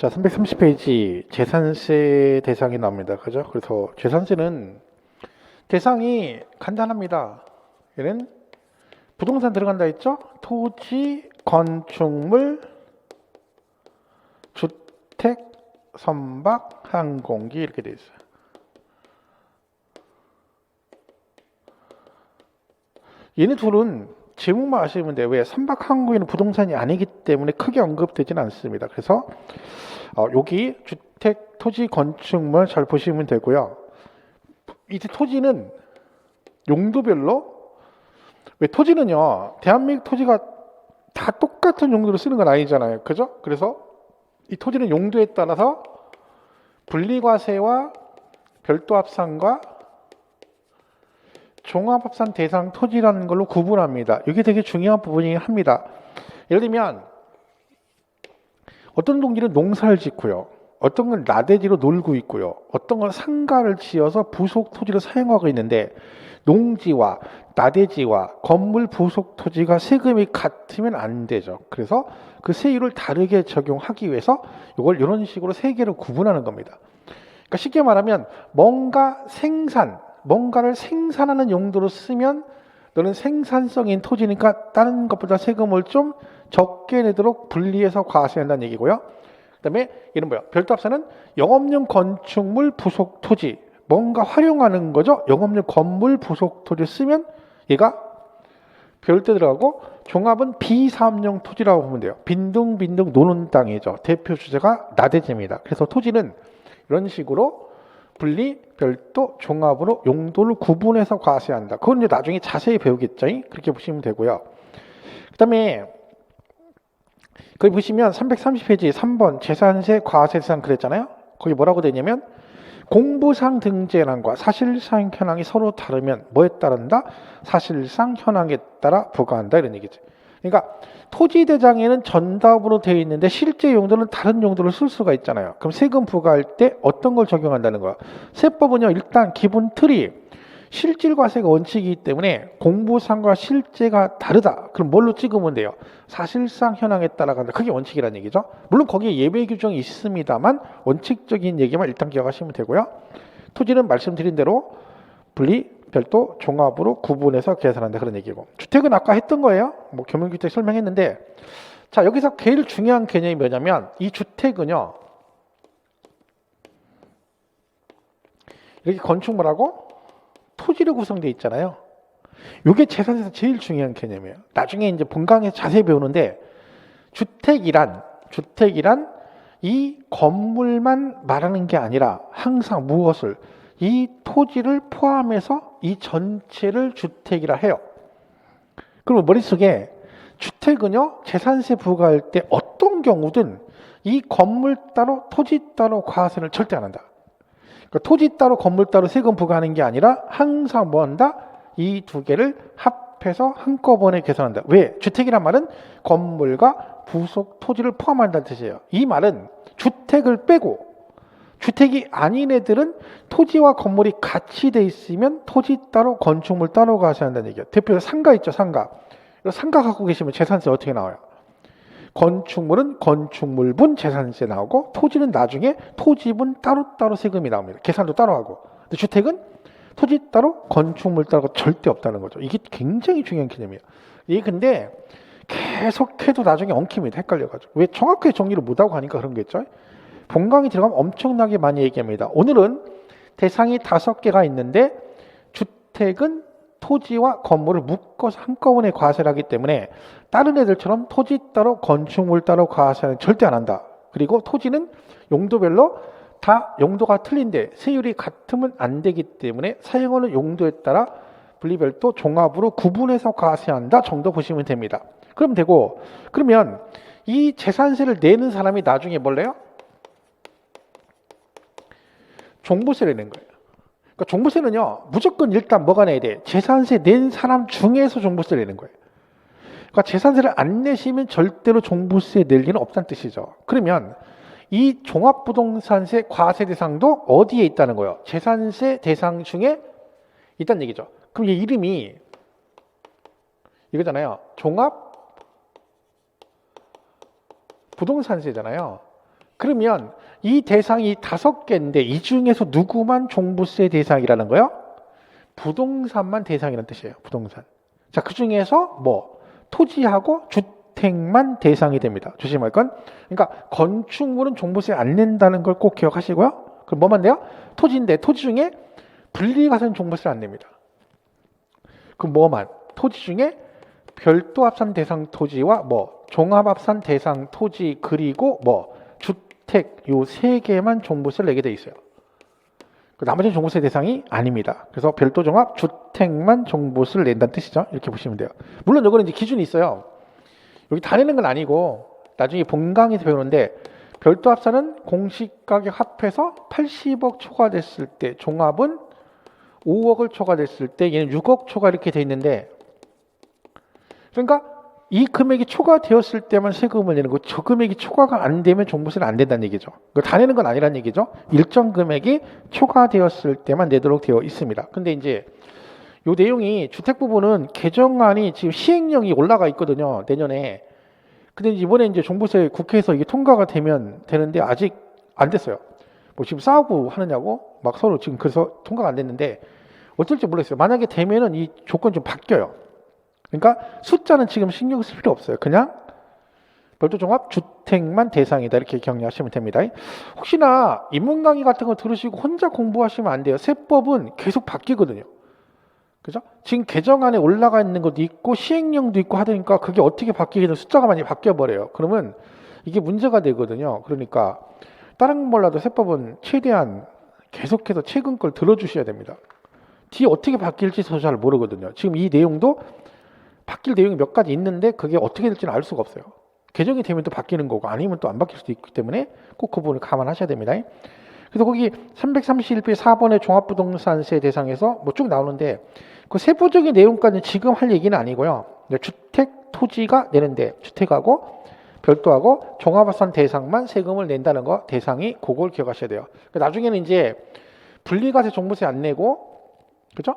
자, 330페이지 재산세 대상이 나옵니다. 그죠? 그래서 재산세는 대상이 간단합니다. 얘는 부동산 들어간다 했죠? 토지, 건축물, 주택, 선박, 항공기 이렇게 돼 있어요. 얘네 둘은 제목만 아시면 돼요. 왜? 선박, 항공기는 부동산이 아니기 때문에 크게 언급되지는 않습니다. 그래서 여기 주택, 토지, 건축물 잘 보시면 되고요. 이제 토지는 용도별로, 왜 토지는요, 대한민국 토지가 다 똑같은 용도로 쓰는 건 아니잖아요. 그죠? 그래서 이 토지는 용도에 따라서 분리과세와 별도 합산과 종합합산 대상 토지라는 걸로 구분합니다. 이게 되게 중요한 부분이긴 합니다. 예를 들면 어떤 동지는 농사를 짓고요. 어떤 건 나대지로 놀고 있고요. 어떤 건 상가를 지어서 부속 토지를 사용하고 있는데 농지와 나대지와 건물 부속 토지가 세금이 같으면 안 되죠. 그래서 그 세율을 다르게 적용하기 위해서 이걸 이런 식으로 세 개로 구분하는 겁니다. 그러니까 쉽게 말하면 뭔가를 생산하는 용도로 쓰면 너는 생산성인 토지니까 다른 것보다 세금을 좀 적게 내도록 분리해서 과세한다는 얘기고요. 그다음에 이런 뭐야? 별도 합산은 영업용 건축물 부속 토지, 뭔가 활용하는 거죠. 영업용 건물 부속 토지 쓰면 얘가 별도 들어가고, 종합은 비사업용 토지라고 보면 돼요. 빈둥빈둥 노는 땅이죠. 대표 주제가 나대지입니다. 그래서 토지는 이런 식으로 분리, 별도, 종합으로 용도를 구분해서 과세한다. 그건 이제 나중에 자세히 배우겠죠. 그렇게 보시면 되고요. 그 다음에 거기 보시면 330페이지 3번 재산세 과세 대상 그랬잖아요. 거기 뭐라고 되냐면 공부상 등재량과 사실상 현황이 서로 다르면 뭐에 따른다? 사실상 현황에 따라 부과한다 이런 얘기죠. 그러니까 토지 대장에는 전답으로 되어 있는데 실제 용도는 다른 용도를 쓸 수가 있잖아요. 그럼 세금 부과할 때 어떤 걸 적용한다는 거야? 세법은요, 일단 기본 틀이 실질과세가 원칙이기 때문에 공부상과 실제가 다르다. 그럼 뭘로 찍으면 돼요? 사실상 현황에 따라간다. 그게 원칙이라는 얘기죠. 물론 거기에 예외 규정이 있습니다만 원칙적인 얘기만 일단 기억하시면 되고요. 토지는 말씀드린 대로 분리, 별도, 종합으로 구분해서 계산한다 그런 얘기고, 주택은 아까 했던 거예요. 뭐 교문주택 설명했는데, 자 여기서 제일 중요한 개념이 뭐냐면 이 주택은요 이렇게 건축물하고 토지로 구성되어 있잖아요. 이게 재산에서 제일 중요한 개념이에요. 나중에 이제 본강에서 자세히 배우는데 주택이란 이 건물만 말하는 게 아니라 항상 무엇을 이 토지를 포함해서 이 전체를 주택이라 해요. 그럼 머릿속에 주택은요 재산세 부과할 때 어떤 경우든 이 건물 따로 토지 따로 과세를 절대 안 한다. 그러니까 토지 따로 건물 따로 세금 부과하는 게 아니라 항상 뭐 한다? 이 두 개를 합해서 한꺼번에 계산한다. 왜? 주택이란 말은 건물과 부속 토지를 포함한다는 뜻이에요. 이 말은 주택을 빼고 주택이 아닌 애들은 토지와 건물이 같이 돼 있으면 토지 따로 건축물 따로 과세한다는 얘기예요. 대표로 상가 있죠, 상가. 상가 갖고 계시면 재산세 어떻게 나와요? 건축물은 건축물분 재산세 나오고 토지는 나중에 토지분 따로따로 세금이 나옵니다. 계산도 따로 하고. 근데 주택은 토지 따로 건축물 따로 절대 없다는 거죠. 이게 굉장히 중요한 개념이에요. 이게 근데 계속해도 나중에 엉킵니다. 헷갈려가지고. 왜 정확하게 정리를 못하고 하니까 그런 거겠죠. 본강이 들어가면 엄청나게 많이 얘기합니다. 오늘은 대상이 5개가 있는데 주택은 토지와 건물을 묶어서 한꺼번에 과세를 하기 때문에 다른 애들처럼 토지 따로 건축물 따로 과세는 절대 안 한다. 그리고 토지는 용도별로 다 용도가 틀린데 세율이 같으면 안 되기 때문에 사용하는 용도에 따라 분리별도 종합으로 구분해서 과세한다 정도 보시면 됩니다. 그럼 되고, 그러면 이 재산세를 내는 사람이 나중에 뭘 내요? 종부세를 낸 거예요. 그러니까 종부세는요 무조건 일단 뭐가 내야 돼? 재산세 낸 사람 중에서 종부세를 내는 거예요. 그러니까 재산세를 안 내시면 절대로 종부세 낼 리는 없다는 뜻이죠. 그러면 이 종합부동산세 과세 대상도 어디에 있다는 거예요? 재산세 대상 중에 있다는 얘기죠. 그럼 이 이름이 이거잖아요. 종합부동산세잖아요. 그러면 이 대상이 5개인데 이 중에서 누구만 종부세 대상이라는 거예요? 부동산만 대상이라는 뜻이에요. 부동산. 자, 그 중에서 뭐 토지하고 주택만 대상이 됩니다. 조심할 건. 그러니까 건축물은 종부세 안 낸다는 걸 꼭 기억하시고요. 그럼 뭐만 돼요? 토지인데 토지 중에 분리가서는 종부세를 안 냅니다. 그럼 뭐만? 토지 중에 별도 합산 대상 토지와 뭐 종합합산 대상 토지 그리고 뭐 주택 요 3개만 종부세를 내게 돼 있어요. 나머지는 종부세 대상이 아닙니다. 그래서 별도 종합 주택만 종부세를 낸다는 뜻이죠. 이렇게 보시면 돼요. 물론 이거는 이제 기준이 있어요. 여기 다 내는 건 아니고 나중에 본강에서 배우는데 별도 합산은 공시가격 합해서 80억 초과됐을 때 종합은 5억을 초과됐을 때 얘는 6억 초과 이렇게 돼 있는데 그러니까 이 금액이 초과되었을 때만 세금을 내는 거, 저 금액이 초과가 안 되면 종부세는 안 된다는 얘기죠. 다 내는 건 아니라는 얘기죠. 일정 금액이 초과되었을 때만 내도록 되어 있습니다. 근데 이제 요 내용이 주택 부분은 개정안이 지금 시행령이 올라가 있거든요. 내년에. 근데 이번에 이제 종부세 국회에서 이게 통과가 되면 되는데 아직 안 됐어요. 뭐 지금 싸우고 하느냐고 막 서로 지금 그래서 통과가 안 됐는데 어쩔지 모르겠어요. 만약에 되면은 이 조건이 좀 바뀌어요. 그러니까 숫자는 지금 신경 쓸 필요 없어요. 그냥 별도 종합 주택만 대상이다 이렇게 격려하시면 됩니다. 혹시나 인문 강의 같은 거 들으시고 혼자 공부하시면 안 돼요. 세법은 계속 바뀌거든요. 그죠? 지금 개정안에 올라가 있는 것도 있고 시행령도 있고 하니까 그게 어떻게 바뀌게 되면 숫자가 많이 바뀌어 버려요. 그러면 이게 문제가 되거든요. 그러니까 다른 건 몰라도 세법은 최대한 계속해서 최근 걸 들어주셔야 됩니다. 뒤에 어떻게 바뀔지 저도 잘 모르거든요. 지금 이 내용도 바뀔 내용이 몇 가지 있는데 그게 어떻게 될지는 알 수가 없어요. 개정이 되면 또 바뀌는 거고 아니면 또 안 바뀔 수도 있기 때문에 꼭 그 부분을 감안하셔야 됩니다. 그래서 거기 331ペ 4번의 종합부동산세 대상에서 뭐 쭉 나오는데 그 세부적인 내용까지는 지금 할 얘기는 아니고요. 주택 토지가 내는데 주택하고 별도하고 종합합산 대상만 세금을 낸다는 거 대상이 그걸 기억하셔야 돼요. 나중에는 이제 분리과세 종부세 안 내고 그죠?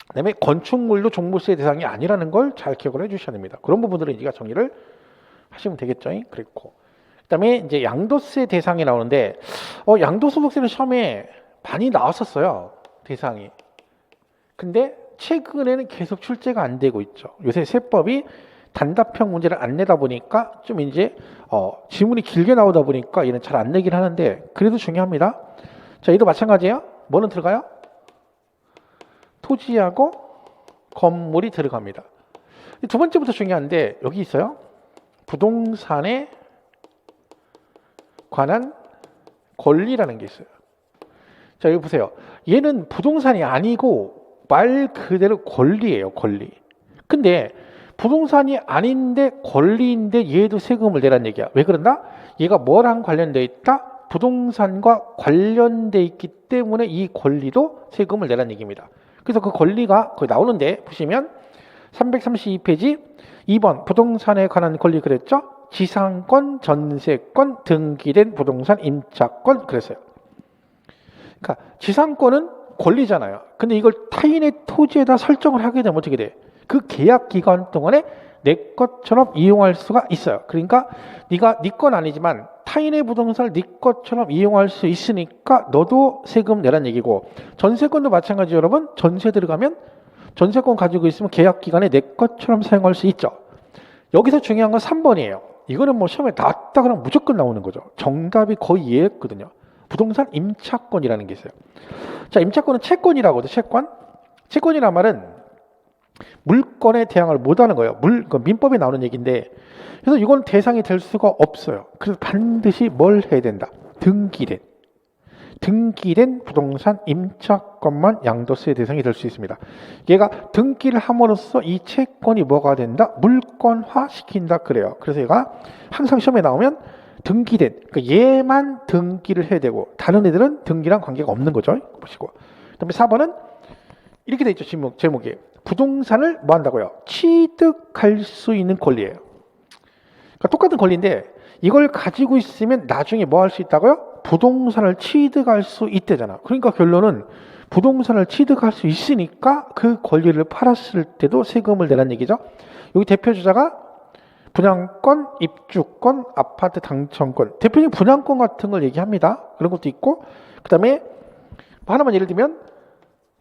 그다음에 건축물도 종부세 대상이 아니라는 걸 잘 기억을 해주셔야 됩니다. 그런 부분들은 이가 정리를 하시면 되겠죠. 그렇고 그다음에 이제 양도세 대상이 나오는데 양도소득세는 시험에 많이 나왔었어요. 대상이. 근데 최근에는 계속 출제가 안 되고 있죠. 요새 세법이 단답형 문제를 안 내다 보니까 좀 이제 지문이 길게 나오다 보니까 얘는 잘 안 내긴 하는데 그래도 중요합니다. 자, 얘도 마찬가지예요. 뭐는 들어가요? 토지하고 건물이 들어갑니다. 두 번째부터 중요한데 여기 있어요. 부동산에 관한 권리라는 게 있어요. 자, 여기 보세요. 얘는 부동산이 아니고 말 그대로 권리예요. 권리. 근데 부동산이 아닌데 권리인데 얘도 세금을 내라는 얘기야. 왜 그런다? 얘가 뭐랑 관련되어 있다? 부동산과 관련되어 있기 때문에 이 권리도 세금을 내라는 얘기입니다. 그래서 그 권리가 거기 나오는데 보시면 332페이지 2번 부동산에 관한 권리 그랬죠? 지상권, 전세권, 등기된 부동산 임차권 그랬어요. 그러니까 지상권은 권리잖아요. 근데 이걸 타인의 토지에다 설정을 하게 되면 어떻게 돼? 그 계약 기간 동안에 내 것처럼 이용할 수가 있어요. 그러니까 네가 네 건 아니지만 타인의 부동산을 네 것처럼 이용할 수 있으니까 너도 세금 내란 얘기고 전세권도 마찬가지 여러분. 전세 들어가면 전세권 가지고 있으면 계약 기간에 내 것처럼 사용할 수 있죠. 여기서 중요한 건 3번이에요. 이거는 뭐 시험에 나왔다 그러면 무조건 나오는 거죠. 정답이 거의 얘였거든요. 부동산 임차권이라는 게 있어요. 자, 임차권은 채권이라고 하거든요. 채권. 채권이란 말은 물건에 대항을 못하는 거예요. 민법에 나오는 얘기인데 그래서 이건 대상이 될 수가 없어요. 그래서 반드시 뭘 해야 된다? 등기된 부동산 임차권만 양도세 대상이 될 수 있습니다. 얘가 등기를 함으로써 이 채권이 뭐가 된다? 물건화 시킨다 그래요. 그래서 얘가 항상 시험에 나오면 등기된, 그러니까 얘만 등기를 해야 되고 다른 애들은 등기랑 관계가 없는 거죠. 보시고. 그다음에 4번은 이렇게 돼 있죠. 제목이 부동산을 뭐 한다고요? 취득할 수 있는 권리예요. 그러니까 똑같은 권리인데 이걸 가지고 있으면 나중에 뭐 할 수 있다고요? 부동산을 취득할 수 있대잖아. 그러니까 결론은 부동산을 취득할 수 있으니까 그 권리를 팔았을 때도 세금을 내라는 얘기죠. 여기 대표주자가 분양권, 입주권, 아파트 당첨권, 대표적인 분양권 같은 걸 얘기합니다. 그런 것도 있고, 그 다음에 하나만 예를 들면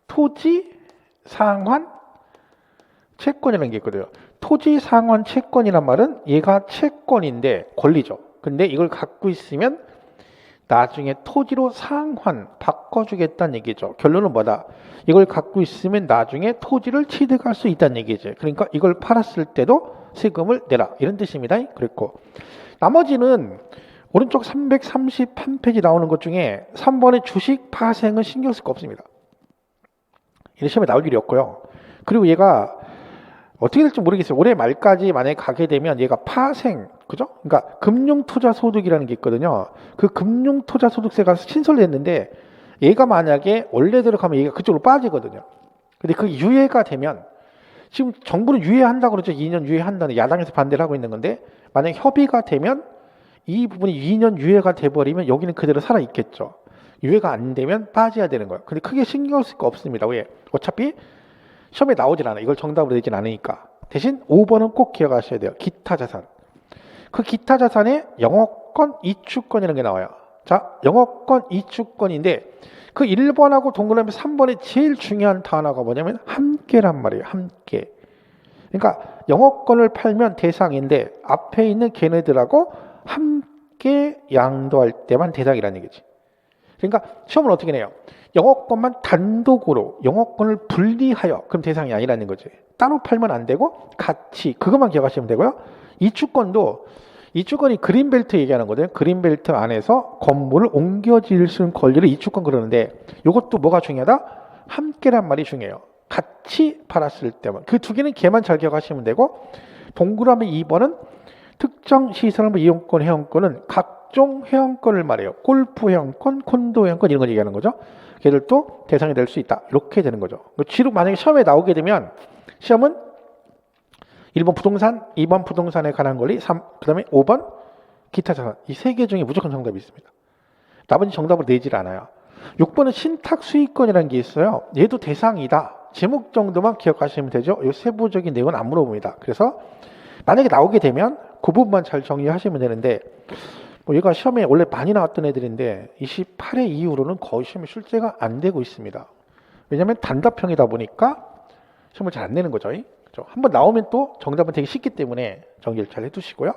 토지 상환 채권이라는 게 있거든요. 토지 상환 채권이란 말은 얘가 채권인데 권리죠. 근데 이걸 갖고 있으면 나중에 토지로 상환 바꿔주겠다는 얘기죠. 결론은 뭐다? 이걸 갖고 있으면 나중에 토지를 취득할 수 있다는 얘기죠. 그러니까 이걸 팔았을 때도 세금을 내라 이런 뜻입니다. 그랬고 나머지는 오른쪽 331페이지 나오는 것 중에 3번의 주식 파생은 신경 쓸 거 없습니다. 이런 시험에 나올 일이 없고요. 그리고 얘가 어떻게 될지 모르겠어요. 올해 말까지 만약에 가게 되면 얘가 파생, 그죠? 그러니까 금융투자소득이라는 게 있거든요. 그 금융투자소득세가 신설됐는데 얘가 만약에 원래대로 가면 얘가 그쪽으로 빠지거든요. 근데 그 유예가 되면 지금 정부는 유예한다고 그러죠. 2년 유예한다는 야당에서 반대를 하고 있는 건데 만약에 협의가 되면 이 부분이 2년 유예가 돼버리면 여기는 그대로 살아있겠죠. 유예가 안 되면 빠져야 되는 거예요. 근데 크게 신경 쓸 거 없습니다. 왜? 어차피 시험에 나오질 않아. 이걸 정답으로 내진 않으니까. 대신 5번은 꼭 기억하셔야 돼요. 기타 자산. 그 기타 자산에 영업권, 이축권이라는 게 나와요. 자, 영업권, 이축권인데 그 1번하고 동그라미 3번에 제일 중요한 단어가 뭐냐면 함께란 말이에요. 함께. 그러니까 영업권을 팔면 대상인데 앞에 있는 걔네들하고 함께 양도할 때만 대상이라는 얘기지. 그러니까 시험은 어떻게 내요? 영업권만 단독으로 영업권을 분리하여 그럼 대상이 아니라는 거지. 따로 팔면 안 되고 같이 그것만 기억하시면 되고요. 이축권이 그린벨트 얘기하는 거거든요. 그린벨트 안에서 건물을 옮겨 지을 수 있는 권리를 이축권 그러는데 이것도 뭐가 중요하다? 함께란 말이 중요해요. 같이 팔았을 때만. 그 두 개는 걔만 잘 기억하시면 되고 동그라미 2번은 특정 시설물 이용권, 회원권은 각종 회원권을 말해요. 골프 회원권, 콘도 회원권 이런 걸 얘기하는 거죠. 걔들도 대상이 될 수 있다. 이렇게 되는 거죠. 지로 만약에 시험에 나오게 되면 시험은 1번 부동산, 2번 부동산에 관한 권리, 그 다음에 5번 기타 자산. 이 세 개 중에 무조건 정답이 있습니다. 나머지 정답을 내질 않아요. 6번은 신탁 수익권이라는 게 있어요. 얘도 대상이다. 제목 정도만 기억하시면 되죠. 이 세부적인 내용은 안 물어봅니다. 그래서 만약에 나오게 되면 그 부분만 잘 정리하시면 되는데 뭐 얘가 시험에 원래 많이 나왔던 애들인데 28회 이후로는 거의 시험에 출제가 안 되고 있습니다. 왜냐하면 단답형이다 보니까 시험을 잘 안 내는 거죠. 그렇죠? 한번 나오면 또 정답은 되게 쉽기 때문에 정리를 잘 해두시고요.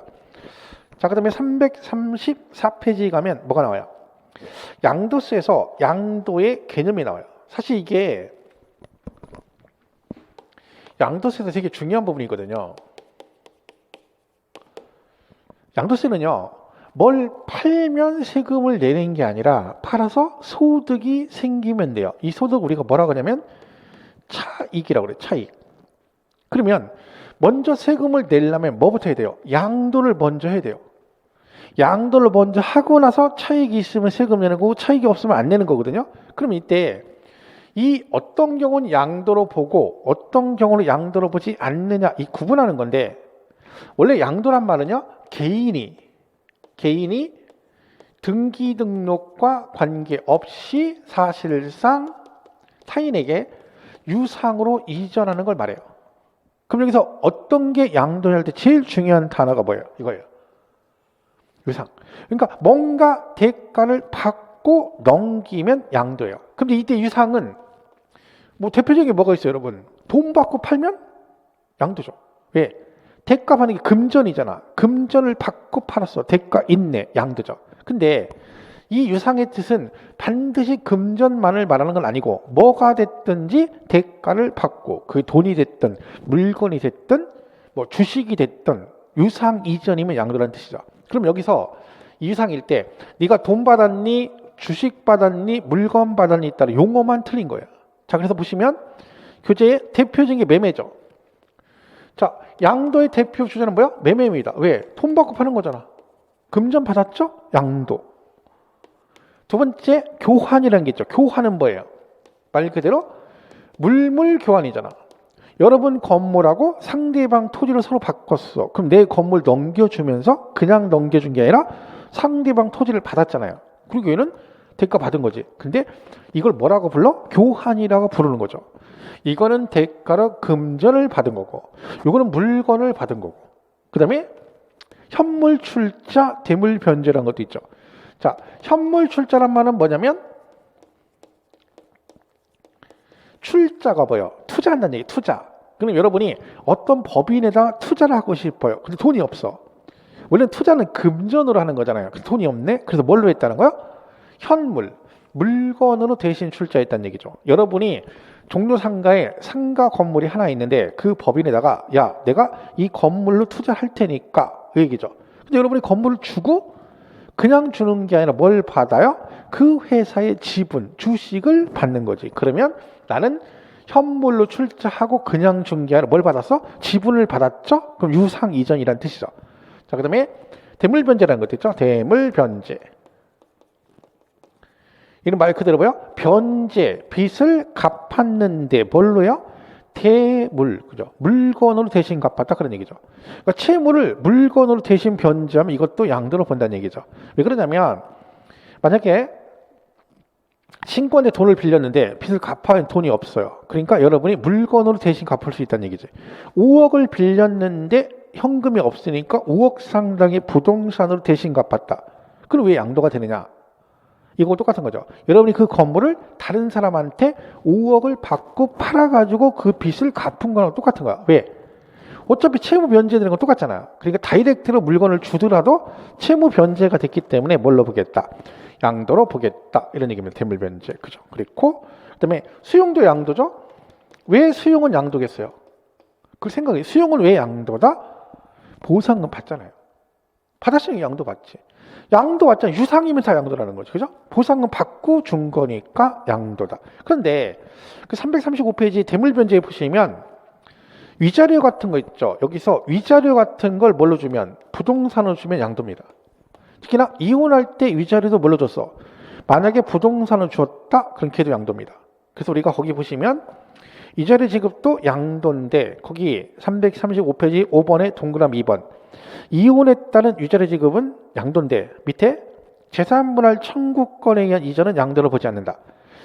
자, 그 다음에 334페이지 가면 뭐가 나와요? 양도세에서 양도의 개념이 나와요. 사실 이게 양도세에서 되게 중요한 부분이거든요. 양도세는요, 뭘 팔면 세금을 내는 게 아니라 팔아서 소득이 생기면 돼요. 이 소득 우리가 뭐라 그러냐면 차익이라고 그래요. 차익. 그러면 먼저 세금을 내려면 뭐부터 해야 돼요? 양도를 먼저 해야 돼요. 양도를 먼저 하고 나서 차익이 있으면 세금 내는 거고 차익이 없으면 안 내는 거거든요. 그럼 이때 이 어떤 경우는 양도로 보고 어떤 경우는 양도로 보지 않느냐 이 구분하는 건데 원래 양도란 말은요. 개인이 등기 등록과 관계없이 사실상 타인에게 유상으로 이전하는 걸 말해요. 그럼 여기서 어떤 게 양도할 때 제일 중요한 단어가 뭐예요? 이거예요. 유상. 그러니까 뭔가 대가를 받고 넘기면 양도예요. 근데 이때 유상은 뭐 대표적인 게 뭐가 있어요, 여러분? 돈 받고 팔면 양도죠. 왜? 대가 받는 게 금전이잖아. 금전을 받고 팔았어. 대가 있네. 양도죠. 근데 이 유상의 뜻은 반드시 금전만을 말하는 건 아니고 뭐가 됐든지 대가를 받고 그 돈이 됐든 물건이 됐든 뭐 주식이 됐든 유상 이전이면 양도라는 뜻이죠. 그럼 여기서 이 유상일 때 네가 돈 받았니? 주식 받았니? 물건 받았니? 따라 용어만 틀린 거예요. 자, 그래서 보시면 교재의 대표적인 게 매매죠. 자, 양도의 대표 주제는 뭐야? 매매입니다. 왜? 돈 받고 파는 거잖아. 금전 받았죠? 양도. 두 번째, 교환이라는 게 있죠. 교환은 뭐예요? 말 그대로 물물 교환이잖아. 여러분 건물하고 상대방 토지를 서로 바꿨어. 그럼 내 건물 넘겨주면서 그냥 넘겨준 게 아니라 상대방 토지를 받았잖아요. 그리고 얘는 대가 받은 거지. 근데 이걸 뭐라고 불러? 교환이라고 부르는 거죠. 이거는 대가로 금전을 받은 거고 이거는 물건을 받은 거고 그 다음에 현물 출자, 대물 변제라는 것도 있죠. 자, 현물 출자란 말은 뭐냐면 출자가 뭐예요? 투자한다는 얘기, 투자. 그럼 여러분이 어떤 법인에다 투자를 하고 싶어요. 근데 돈이 없어. 원래 투자는 금전으로 하는 거잖아요. 근데 돈이 없네? 그래서 뭘로 했다는 거야? 현물, 물건으로 대신 출자했다는 얘기죠. 여러분이 종로 상가에 상가 건물이 하나 있는데 그 법인에다가 야, 내가 이 건물로 투자할 테니까 그 얘기죠. 근데 여러분이 건물을 주고 그냥 주는 게 아니라 뭘 받아요? 그 회사의 지분, 주식을 받는 거지. 그러면 나는 현물로 출자하고 그냥 준 게 아니라 뭘 받았어? 지분을 받았죠? 그럼 유상 이전이라는 뜻이죠. 자, 그 다음에 대물변제라는 것도 있죠. 대물변제. 이런 말 그대로 뭐요? 변제, 빚을 갚았는데 뭘로요? 대물, 그죠? 물건으로 대신 갚았다 그런 얘기죠. 그러니까 채무를 물건으로 대신 변제하면 이것도 양도로 본다는 얘기죠. 왜 그러냐면 만약에 친구한테 돈을 빌렸는데 빚을 갚아야 돈이 없어요. 그러니까 여러분이 물건으로 대신 갚을 수 있다는 얘기지. 5억을 빌렸는데 현금이 없으니까 5억 상당의 부동산으로 대신 갚았다. 그럼 왜 양도가 되느냐? 이거 똑같은 거죠. 여러분이 그 건물을 다른 사람한테 5억을 받고 팔아가지고 그 빚을 갚은 거랑 똑같은 거야. 왜? 어차피 채무 변제되는 건 똑같잖아요. 그러니까 다이렉트로 물건을 주더라도 채무 변제가 됐기 때문에 뭘로 보겠다? 양도로 보겠다. 이런 얘기입니다. 대물 변제. 그죠? 그리고 그다음에 수용도 양도죠. 왜 수용은 양도겠어요? 그 생각이 수용은 왜 양도다? 보상금 받잖아요. 받았으니 양도 받지. 양도 받잖아요. 유상이면 다 양도라는 거죠. 그죠? 보상금 받고 준 거니까 양도다. 그런데 그 335페이지 대물변제에 보시면 위자료 같은 거 있죠. 여기서 위자료 같은 걸 뭘로 주면? 부동산으로 주면 양도입니다. 특히나 이혼할 때 위자료도 뭘로 줬어? 만약에 부동산을 주었다? 그럼 걔도 양도입니다. 그래서 우리가 거기 보시면 위자료 지급도 양도인데 거기 335페이지 5번에 동그라미 2번 이혼에 따른 위자료 지급은 양도인데 밑에 재산분할 청구권에 의한 이전은 양도로 보지 않는다.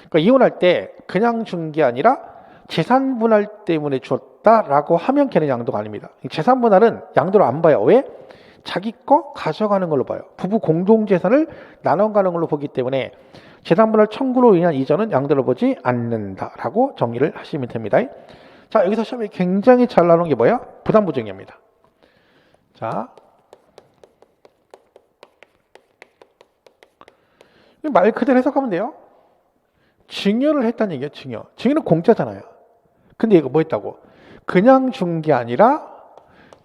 그러니까 이혼할 때 그냥 준 게 아니라 재산분할 때문에 줬다라고 하면 걔는 양도가 아닙니다. 재산분할은 양도로 안 봐요. 왜? 자기 거 가져가는 걸로 봐요. 부부 공동재산을 나눠가는 걸로 보기 때문에 재산분할 청구로 인한 이전은 양도로 보지 않는다라고 정리를 하시면 됩니다. 자, 여기서 시험에 굉장히 잘 나오는 게 뭐야? 부담보증입니다. 자, 말 그대로 해석하면 돼요. 증여를 했다는 얘기예요. 증여. 증여는 공짜잖아요. 근데 이거 뭐 했다고? 그냥 준 게 아니라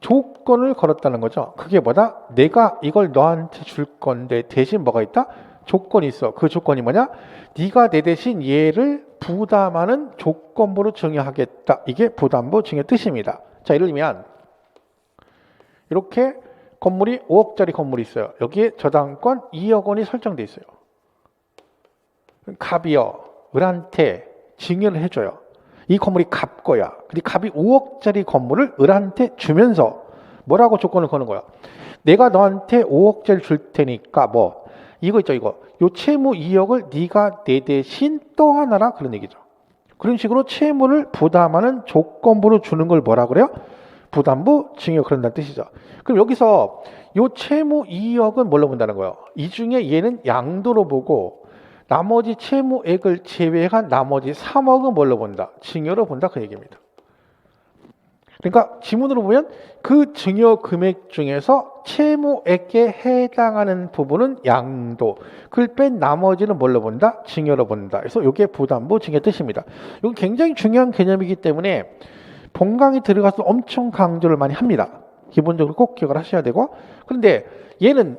조건을 걸었다는 거죠. 그게 뭐다? 내가 이걸 너한테 줄 건데 대신 뭐가 있다? 조건이 있어. 그 조건이 뭐냐? 네가 내 대신 얘를 부담하는 조건부로 증여하겠다. 이게 부담부 증여 뜻입니다. 자, 예를 들면 이렇게 건물이 5억짜리 건물이 있어요. 여기에 저당권 2억 원이 설정돼 있어요. 갑이요, 을한테 증여를 해줘요. 이 건물이 갑 거야. 근데 갑이 5억짜리 건물을 을한테 주면서 뭐라고 조건을 거는 거야? 내가 너한테 5억짜리 줄 테니까 뭐 이거 있죠, 이거. 요 채무 2억을 네가 내 대신 떠안아라 그런 얘기죠. 그런 식으로 채무를 부담하는 조건부로 주는 걸 뭐라 그래요? 부담부 증여 그런다는 뜻이죠. 그럼 여기서 요 채무 2억은 뭘로 본다는 거예요? 이 중에 얘는 양도로 보고 나머지 채무액을 제외한 나머지 3억은 뭘로 본다? 증여로 본다 그 얘기입니다. 그러니까 지문으로 보면 그 증여 금액 중에서 채무액에 해당하는 부분은 양도, 그걸 뺀 나머지는 뭘로 본다? 증여로 본다. 그래서 이게 부담부 증여 뜻입니다. 이건 굉장히 중요한 개념이기 때문에 본강이 들어가서 엄청 강조를 많이 합니다. 기본적으로 꼭 기억을 하셔야 되고, 그런데 얘는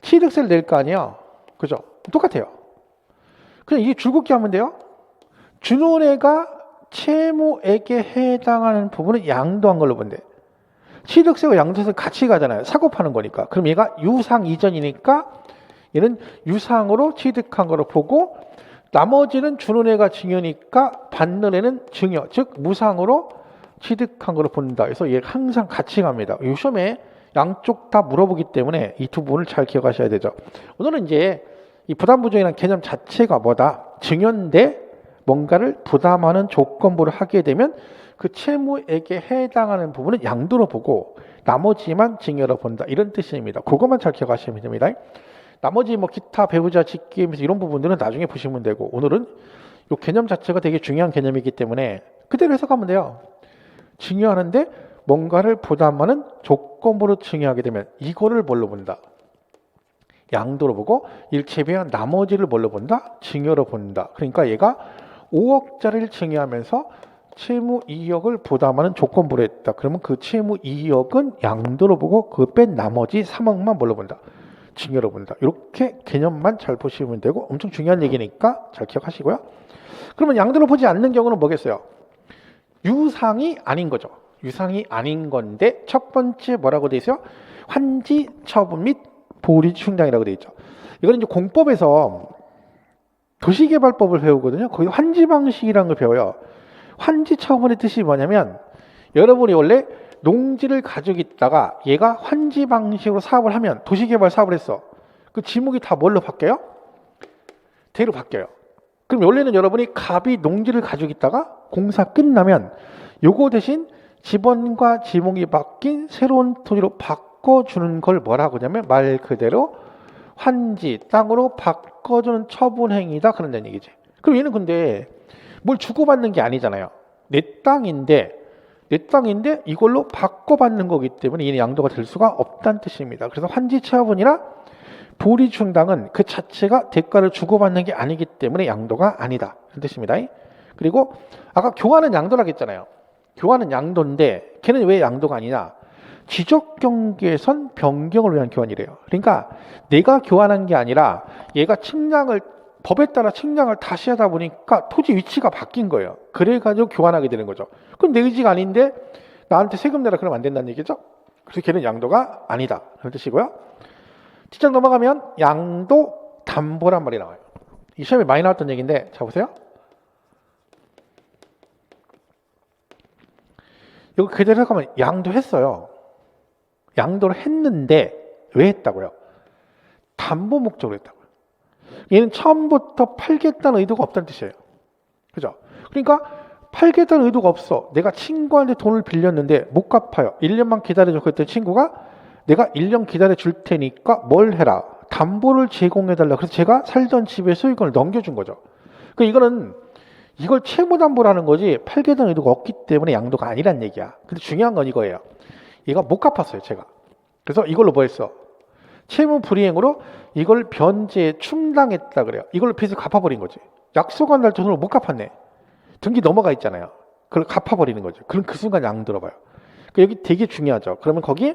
취득세를 낼 거 아니에요. 그죠? 똑같아요. 그냥 이게 줄긋기 하면 돼요. 주는 애가 채무액에 해당하는 부분은 양도한 걸로 본대. 취득세와 양도세 같이 가잖아요. 사고 파는 거니까. 그럼 얘가 유상 이전이니까 얘는 유상으로 취득한 거로 보고 나머지는 주는 애가 증여니까 받는 애는 증여, 즉 무상으로 취득한 거로 본다. 그래서 얘 항상 같이 갑니다. 이 시험에 양쪽 다 물어보기 때문에 이 두 부분을 잘 기억하셔야 되죠. 오늘은 이제 이 부담부증이라는 개념 자체가 뭐다? 증여인데 뭔가를 부담하는 조건부를 하게 되면 그 채무액에 해당하는 부분은 양도로 보고 나머지만 증여로 본다. 이런 뜻입니다. 그것만 잘 기억하시면 됩니다. 나머지 뭐 기타 배우자 직계면서 이런 부분들은 나중에 보시면 되고 오늘은 이 개념 자체가 되게 중요한 개념이기 때문에 그대로 해석하면 돼요. 증여하는데 뭔가를 부담하는 조건부로 증여하게 되면 이거를 뭘로 본다? 양도로 보고 일체비한 나머지를 뭘로 본다? 증여로 본다. 그러니까 얘가 5억짜리를 증여하면서 채무 2억을 부담하는 조건부로 했다. 그러면 그 채무 2억은 양도로 보고 그 뺀 나머지 3억만 뭘로 본다? 증여로 본다. 이렇게 개념만 잘 보시면 되고 엄청 중요한 얘기니까 잘 기억하시고요. 그러면 양도로 보지 않는 경우는 뭐겠어요? 유상이 아닌 거죠. 유상이 아닌 건데 첫 번째 뭐라고 돼 있어요? 환지 처분 및 보리 충당이라고 돼 있죠. 이거는 이제 공법에서 도시개발법을 배우거든요. 거기 환지 방식이라는 걸 배워요. 환지 처분의 뜻이 뭐냐면 여러분이 원래 농지를 가지고 있다가 얘가 환지 방식으로 사업을 하면 도시개발 사업을 했어. 그 지목이 다 뭘로 바뀌어요? 대로 바뀌어요. 그럼 원래는 여러분이 갑이 농지를 가지고 있다가 공사 끝나면 요거 대신 지번과 지목이 바뀐 새로운 토지로 바꿔주는 걸 뭐라고 하냐면 말 그대로 환지, 땅으로 바꿔주는 처분 행위다. 그런다는 얘기지. 그럼 얘는 근데 뭘 주고받는 게 아니잖아요. 내 땅인데 이걸로 바꿔받는 거기 때문에 얘는 양도가 될 수가 없다는 뜻입니다. 그래서 환지 처분이나 보리 충당은 그 자체가 대가를 주고받는 게 아니기 때문에 양도가 아니다. 그런 뜻입니다. 그리고 아까 교환은 양도라고 했잖아요. 교환은 양도인데 걔는 왜 양도가 아니냐? 지적경계선 변경을 위한 교환이래요. 그러니까 내가 교환한 게 아니라 얘가 측량을 법에 따라 측량을 다시 하다 보니까 토지 위치가 바뀐 거예요. 그래가지고 교환하게 되는 거죠. 그럼 내 의지가 아닌데 나한테 세금 내라 그러면 안 된다는 얘기죠. 그래서 걔는 양도가 아니다. 그런 뜻이고요. 직접 넘어가면 양도 담보란 말이 나와요. 이 시험에 많이 나왔던 얘기인데 자 보세요. 이거 그대로 생각하면 양도했어요. 양도를 했는데 왜 했다고요? 담보 목적으로 했다고요. 얘는 처음부터 팔겠다는 의도가 없다는 뜻이에요. 그죠? 그러니까 팔겠다는 의도가 없어. 내가 친구한테 돈을 빌렸는데 못 갚아요. 1년만 기다려줘. 그랬더니 친구가 내가 1년 기다려 줄 테니까 뭘 해라. 담보를 제공해달라. 그래서 제가 살던 집의 소유권을 넘겨준 거죠. 그러니까 이걸 채무담보라는 거지 팔겠다는 의도가 없기 때문에 양도가 아니란 얘기야. 근데 중요한 건 이거예요. 얘가 못 갚았어요. 제가. 그래서 이걸로 뭐 했어? 채무 불이행으로 이걸 변제에 충당했다 그래요. 이걸로 빚을 갚아버린 거지. 약속한 날 돈으로 못 갚았네. 등기 넘어가 있잖아요. 그걸 갚아버리는 거죠. 그럼 그 순간 양도로 봐요. 그러니까 여기 되게 중요하죠. 그러면 거기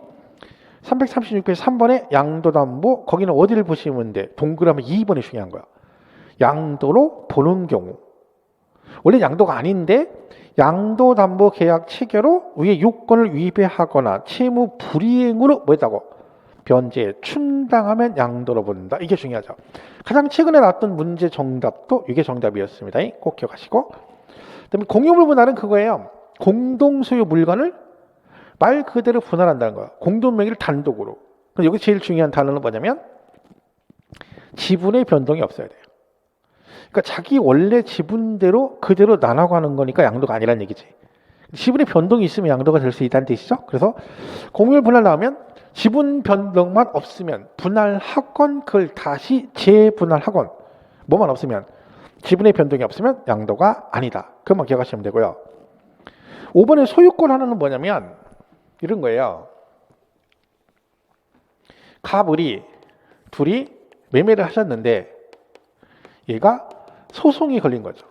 336페이지 3번에 양도담보 거기는 어디를 보시면 돼? 동그라미 2번이 중요한 거야. 양도로 보는 경우. 원래 양도가 아닌데 양도담보 계약 체결로 위에 요건을 위배하거나 채무 불이행으로 뭐 했다고? 변제에 충당하면 양도로 본다. 이게 중요하죠. 가장 최근에 나왔던 문제 정답도 이게 정답이었습니다. 꼭 기억하시고. 그다음에 공유물 분할은 그거예요. 공동소유 물건을 말 그대로 분할한다는 거야. 공동명의를 단독으로. 근데 여기 제일 중요한 단어는 뭐냐면 지분의 변동이 없어야 돼요. 그러니까 자기 원래 지분대로 그대로 나눠가는 거니까 양도가 아니란 얘기지. 지분의 변동이 있으면 양도가 될 수 있다는 뜻이죠. 그래서 공유물 분할 나오면 지분 변동만 없으면 분할하건 그걸 다시 재분할하건 뭐만 없으면 지분의 변동이 없으면 양도가 아니다. 그것만 기억하시면 되고요. 5번의 소유권 하나는 뭐냐면 이런 거예요. 갑을이 둘이 매매를 하셨는데 얘가 소송이 걸린 거죠.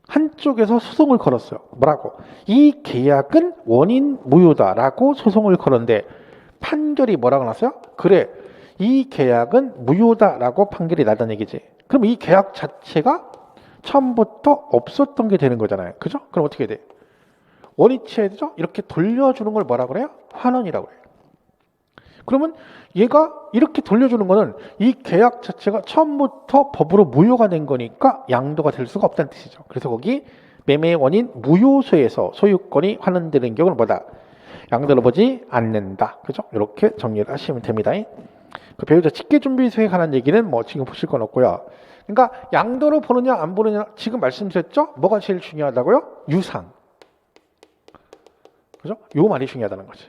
한쪽에서 소송을 걸었어요. 뭐라고? 이 계약은 원인 무효다라고 소송을 걸었는데 판결이 뭐라고 났어요? 그래, 이 계약은 무효다라고 판결이 나다는 얘기지. 그럼 이 계약 자체가 처음부터 없었던 게 되는 거잖아요. 그죠? 그럼 어떻게 돼? 원위치해야 되죠? 이렇게 돌려주는 걸 뭐라 그래요? 환원이라고 해요. 그러면 얘가 이렇게 돌려주는 거는 이 계약 자체가 처음부터 법으로 무효가 된 거니까 양도가 될 수가 없다는 뜻이죠. 그래서 거기 매매의 원인 무효소에서 소유권이 환원되는 경우는 뭐다? 양도로 보지 않는다. 그죠? 이렇게 정리를 하시면 됩니다. 그 배우자 직계준비소에 관한 얘기는 뭐 지금 보실 건 없고요. 그러니까 양도로 보느냐 안 보느냐 지금 말씀드렸죠? 뭐가 제일 중요하다고요? 유상. 그죠? 요 말이 중요하다는 거지.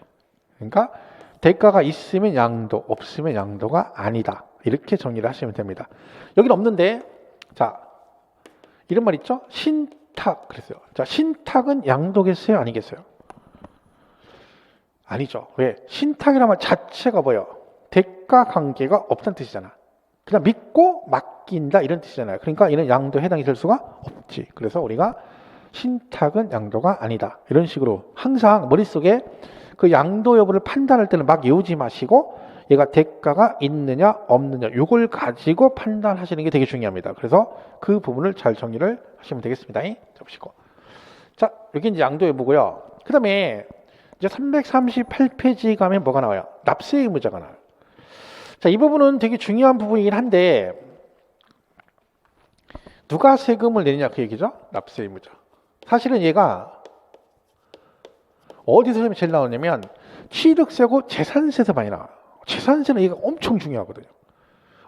그러니까 대가가 있으면 양도, 없으면 양도가 아니다. 이렇게 정리를 하시면 됩니다. 여기는 없는데, 자, 이런 말 있죠? 신탁 그랬어요. 자, 신탁은 양도겠어요? 아니겠어요? 아니죠. 왜? 신탁이라는 말 자체가 뭐예요? 대가 관계가 없다는 뜻이잖아. 그냥 믿고 맡긴다 이런 뜻이잖아요. 그러니까 이는 양도에 해당이 될 수가 없지. 그래서 우리가 신탁은 양도가 아니다. 이런 식으로 항상 머릿속에 그 양도 여부를 판단할 때는 막 외우지 마시고 얘가 대가가 있느냐 없느냐 이걸 가지고 판단하시는 게 되게 중요합니다. 그래서 그 부분을 잘 정리를 하시면 되겠습니다. 자, 보시고. 자, 여기 이제 양도 여부고요. 그 다음에 이제 338페이지 가면 뭐가 나와요? 납세 의무자가 나와요. 자, 이 부분은 되게 중요한 부분이긴 한데 누가 세금을 내느냐 그 얘기죠? 납세 의무자. 사실은 얘가 어디서 제일 나오냐면 취득세고 재산세에서 많이 나와요. 재산세는 얘가 엄청 중요하거든요.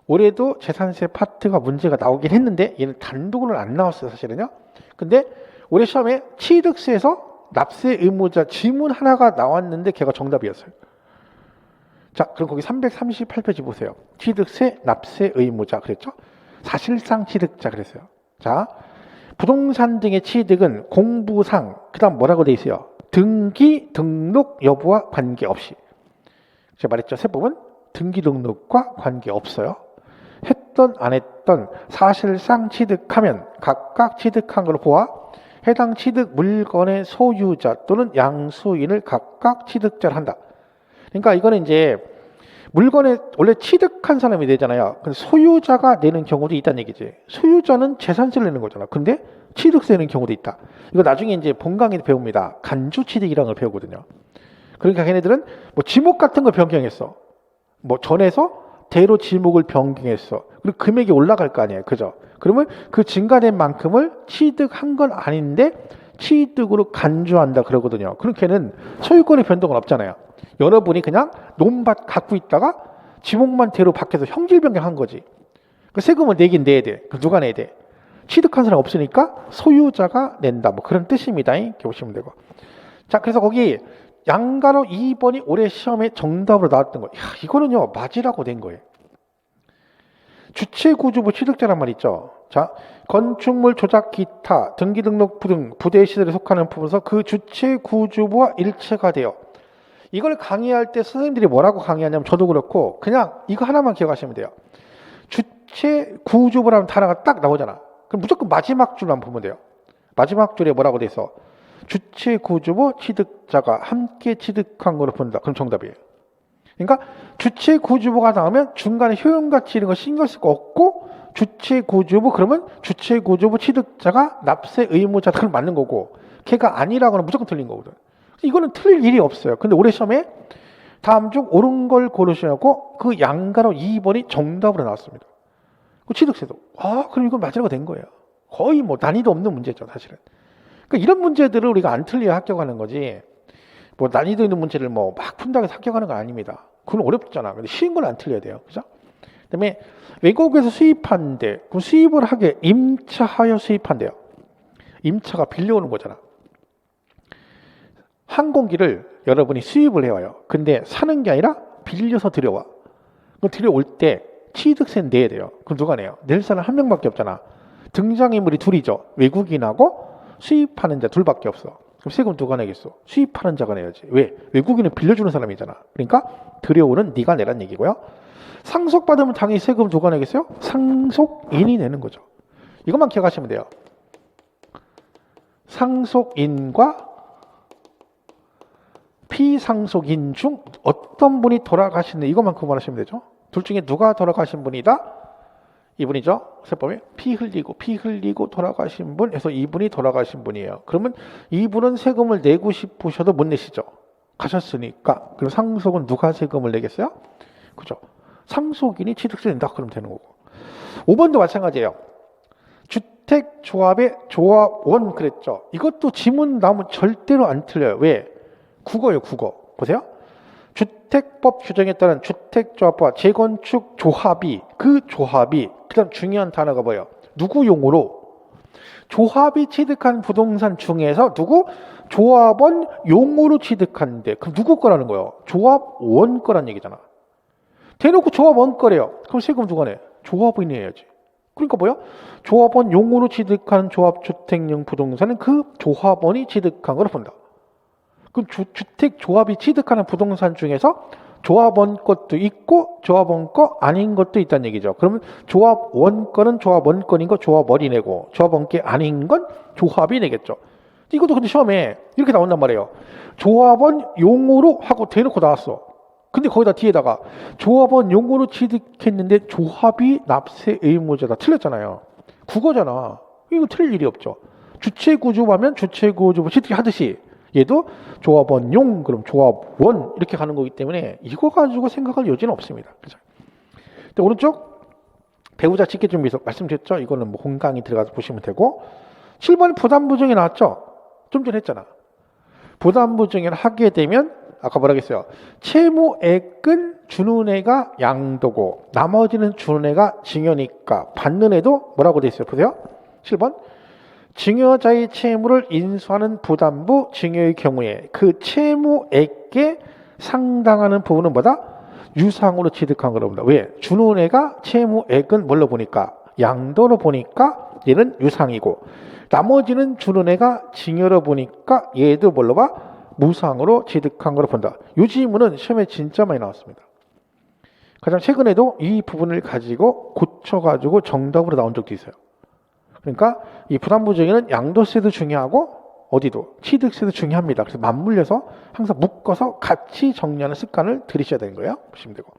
올해도 재산세 파트가 문제가 나오긴 했는데 얘는 단독으로는 안 나왔어요, 사실은요. 근데 올해 시험에 취득세에서 납세 의무자 지문 하나가 나왔는데 걔가 정답이었어요. 자, 그럼 거기 338페이지 보세요. 취득세, 납세 의무자 그랬죠? 사실상 취득자 그랬어요. 자, 부동산 등의 취득은 공부상 그다음 뭐라고 돼 있어요? 등기, 등록 여부와 관계없이. 제가 말했죠. 세법은 등기, 등록과 관계없어요. 했던 안 했던 사실상 취득하면 각각 취득한 걸로 보아 해당 취득 물건의 소유자 또는 양수인을 각각 취득자를 한다. 그러니까 이거는 이제 물건에 원래 취득한 사람이 내잖아요. 근데 소유자가 내는 경우도 있다는 얘기지. 소유자는 재산세를 내는 거잖아. 근데 취득세 내는 경우도 있다. 이거 나중에 이제 본강에서 배웁니다. 간주취득이라는 걸 배우거든요. 그러니까 걔네들은 뭐 지목 같은 걸 변경했어. 뭐 전에서 대로 지목을 변경했어. 그리고 금액이 올라갈 거 아니에요. 그죠? 그러면 그 증가된 만큼을 취득한 건 아닌데 취득으로 간주한다 그러거든요. 그럼 걔는 소유권의 변동은 없잖아요. 여러분이 그냥 논밭 갖고 있다가 지목만 대로 바뀌어서 형질 변경한 거지. 그 세금을 내긴 내야 돼. 그 누가 내야 돼? 취득한 사람 없으니까 소유자가 낸다. 뭐 그런 뜻입니다. 이렇게 보시면 되고. 자, 그래서 거기 양가로 2번이 올해 시험에 정답으로 나왔던 거예요. 이거는요 맞으라고 된 거예요. 주체구주부 취득자란 말 있죠. 자, 건축물 조작 기타 등기등록 등 부대 시설에 속하는 부분에서 그 주체구주부와 일체가 되어 이걸 강의할 때 선생님들이 뭐라고 강의하냐면 저도 그렇고 그냥 이거 하나만 기억하시면 돼요. 주체구주부라는 단어가 딱 나오잖아. 그럼 무조건 마지막 줄만 보면 돼요. 마지막 줄에 뭐라고 돼 있어? 주체구주부 취득자가 함께 취득한 걸로 본다. 그럼 정답이에요. 그러니까 주체구주부가 나오면 중간에 효용가치 이런 거 신경 쓸 거 없고 주체구주부 그러면 주체구주부 취득자가 납세 의무자 그럼 맞는 거고 걔가 아니라고는 무조건 틀린 거거든. 이거는 틀릴 일이 없어요. 근데 올해 시험에 다음 중 옳은 걸 고르시라고 그 양가로 2번이 정답으로 나왔습니다. 그 취득세도. 그럼 이건 맞으라고 된 거예요. 거의 뭐 난이도 없는 문제죠, 사실은. 그러니까 이런 문제들을 우리가 안 틀려야 합격하는 거지. 뭐 난이도 있는 문제를 뭐 막 푼다고 해서 합격하는 건 아닙니다. 그건 어렵잖아. 근데 쉬운 건 안 틀려야 돼요. 그죠? 그다음에 외국에서 수입하는데 그 수입을 하게 임차하여 수입한대요. 임차가 빌려오는 거잖아. 항공기를 여러분이 수입을 해와요. 근데 사는 게 아니라 빌려서 들여와. 그럼 들여올 때 취득세는 내야 돼요. 그럼 누가 내요? 낼 사람 한 명밖에 없잖아. 등장인물이 둘이죠. 외국인하고 수입하는 자 둘밖에 없어. 그럼 세금 누가 내겠어? 수입하는 자가 내야지. 왜? 외국인은 빌려주는 사람이잖아. 그러니까 들여오는 네가 내란 얘기고요. 상속받으면 당연히 세금 누가 내겠어요? 상속인이 내는 거죠. 이것만 기억하시면 돼요. 상속인과 피상속인 중 어떤 분이 돌아가시는 이것만 그만하시면 되죠. 둘 중에 누가 돌아가신 분이다? 이분이죠. 세법에 피 흘리고 돌아가신 분 해서 이분이 돌아가신 분이에요. 그러면 이분은 세금을 내고 싶으셔도 못 내시죠. 가셨으니까. 그럼 상속은 누가 세금을 내겠어요? 그죠? 상속인이 취득세 낸다 그러면 되는 거고. 5번도 마찬가지예요. 주택조합의 조합원 그랬죠. 이것도 지문 나오면 절대로 안 틀려요. 왜? 국어예요, 국어. 보세요. 주택법 규정에 따른 주택조합과 재건축 조합이 그 다음 중요한 단어가 뭐예요? 누구용으로 조합이 취득한 부동산 중에서 누구? 조합원 용으로 취득하는데 그럼 누구 거라는 거예요? 조합원 거란 얘기잖아. 대놓고 조합원 거래요. 그럼 세금 누가 내? 조합원이 내야지. 그러니까 뭐야? 조합원 용으로 취득한 조합주택용 부동산은 그 조합원이 취득한 걸 본다. 그럼 주택 조합이 취득하는 부동산 중에서 조합원 것도 있고 조합원 거 아닌 것도 있다는 얘기죠. 그러면 조합원 거는 조합원 거인 거 조합원이 내고 조합원 게 아닌 건 조합이 내겠죠. 이것도 근데 시험에 이렇게 나온단 말이에요. 조합원 용으로 하고 대놓고 나왔어. 근데 거기다 뒤에다가 조합원 용으로 취득했는데 조합이 납세 의무자다. 틀렸잖아요. 국어잖아. 이거 틀릴 일이 없죠. 주체구조하면 주체구조부 취득하듯이 얘도 조합원용 그럼 조합원 이렇게 가는 거기 때문에 이거 가지고 생각할 여지는 없습니다. 그죠? 근데 오른쪽 배우자 직계준비서 말씀드렸죠. 이거는 뭐 공강이 들어가서 보시면 되고 7번 부담부정이 나왔죠. 좀 전에 했잖아. 부담부정을 하게 되면 아까 뭐라고 했어요? 채무액은 주는 애가 양도고 나머지는 주는 애가 증여니까 받는 애도 뭐라고 돼 있어요? 보세요. 7번 증여자의 채무를 인수하는 부담부 증여의 경우에 그 채무액에 상당하는 부분은 뭐다? 유상으로 취득한 거로 봅니다. 왜? 주는 애가 채무액은 뭘로 보니까? 양도로 보니까 얘는 유상이고 나머지는 주는 애가 증여로 보니까 얘도 뭘로 봐? 무상으로 취득한 거로 본다. 이 질문은 시험에 진짜 많이 나왔습니다. 가장 최근에도 이 부분을 가지고 고쳐가지고 정답으로 나온 적도 있어요. 그러니까 이 부담부정에는 양도세도 중요하고 어디도 취득세도 중요합니다. 그래서 맞물려서 항상 묶어서 같이 정리하는 습관을 들이셔야 되는 거예요. 보시면 되고.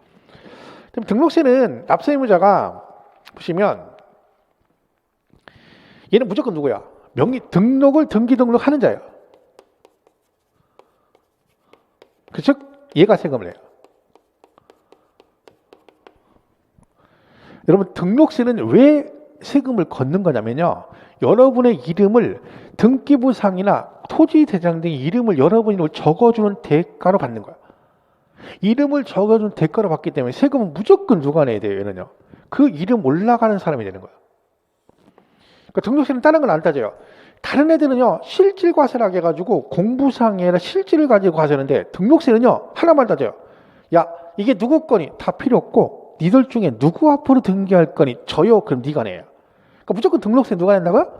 그럼 등록세는 납세의무자가 보시면 얘는 무조건 누구야? 등록을 등기 등록하는 자예요. 즉 얘가 세금을 내요. 여러분 등록세는 왜 세금을 걷는 거냐면요. 여러분의 이름을 등기부상이나 토지대장 등의 이름을 여러분 이름을 적어주는 대가로 받는 거야. 이름을 적어주는 대가로 받기 때문에 세금은 무조건 누가 내야 돼요. 얘는요. 그 이름 올라가는 사람이 되는 거야. 그러니까 등록세는 다른 건 안 따져요. 다른 애들은요 실질 과세라고 해가지고 공부상이 아니라 실질을 가지고 과세하는데 등록세는요 하나만 따져요. 야 이게 누구 거니? 다 필요 없고 니들 중에 누구 앞으로 등기할 거니? 저요. 그럼 네가 내요. 그러니까 무조건 등록세 누가 낸다고요?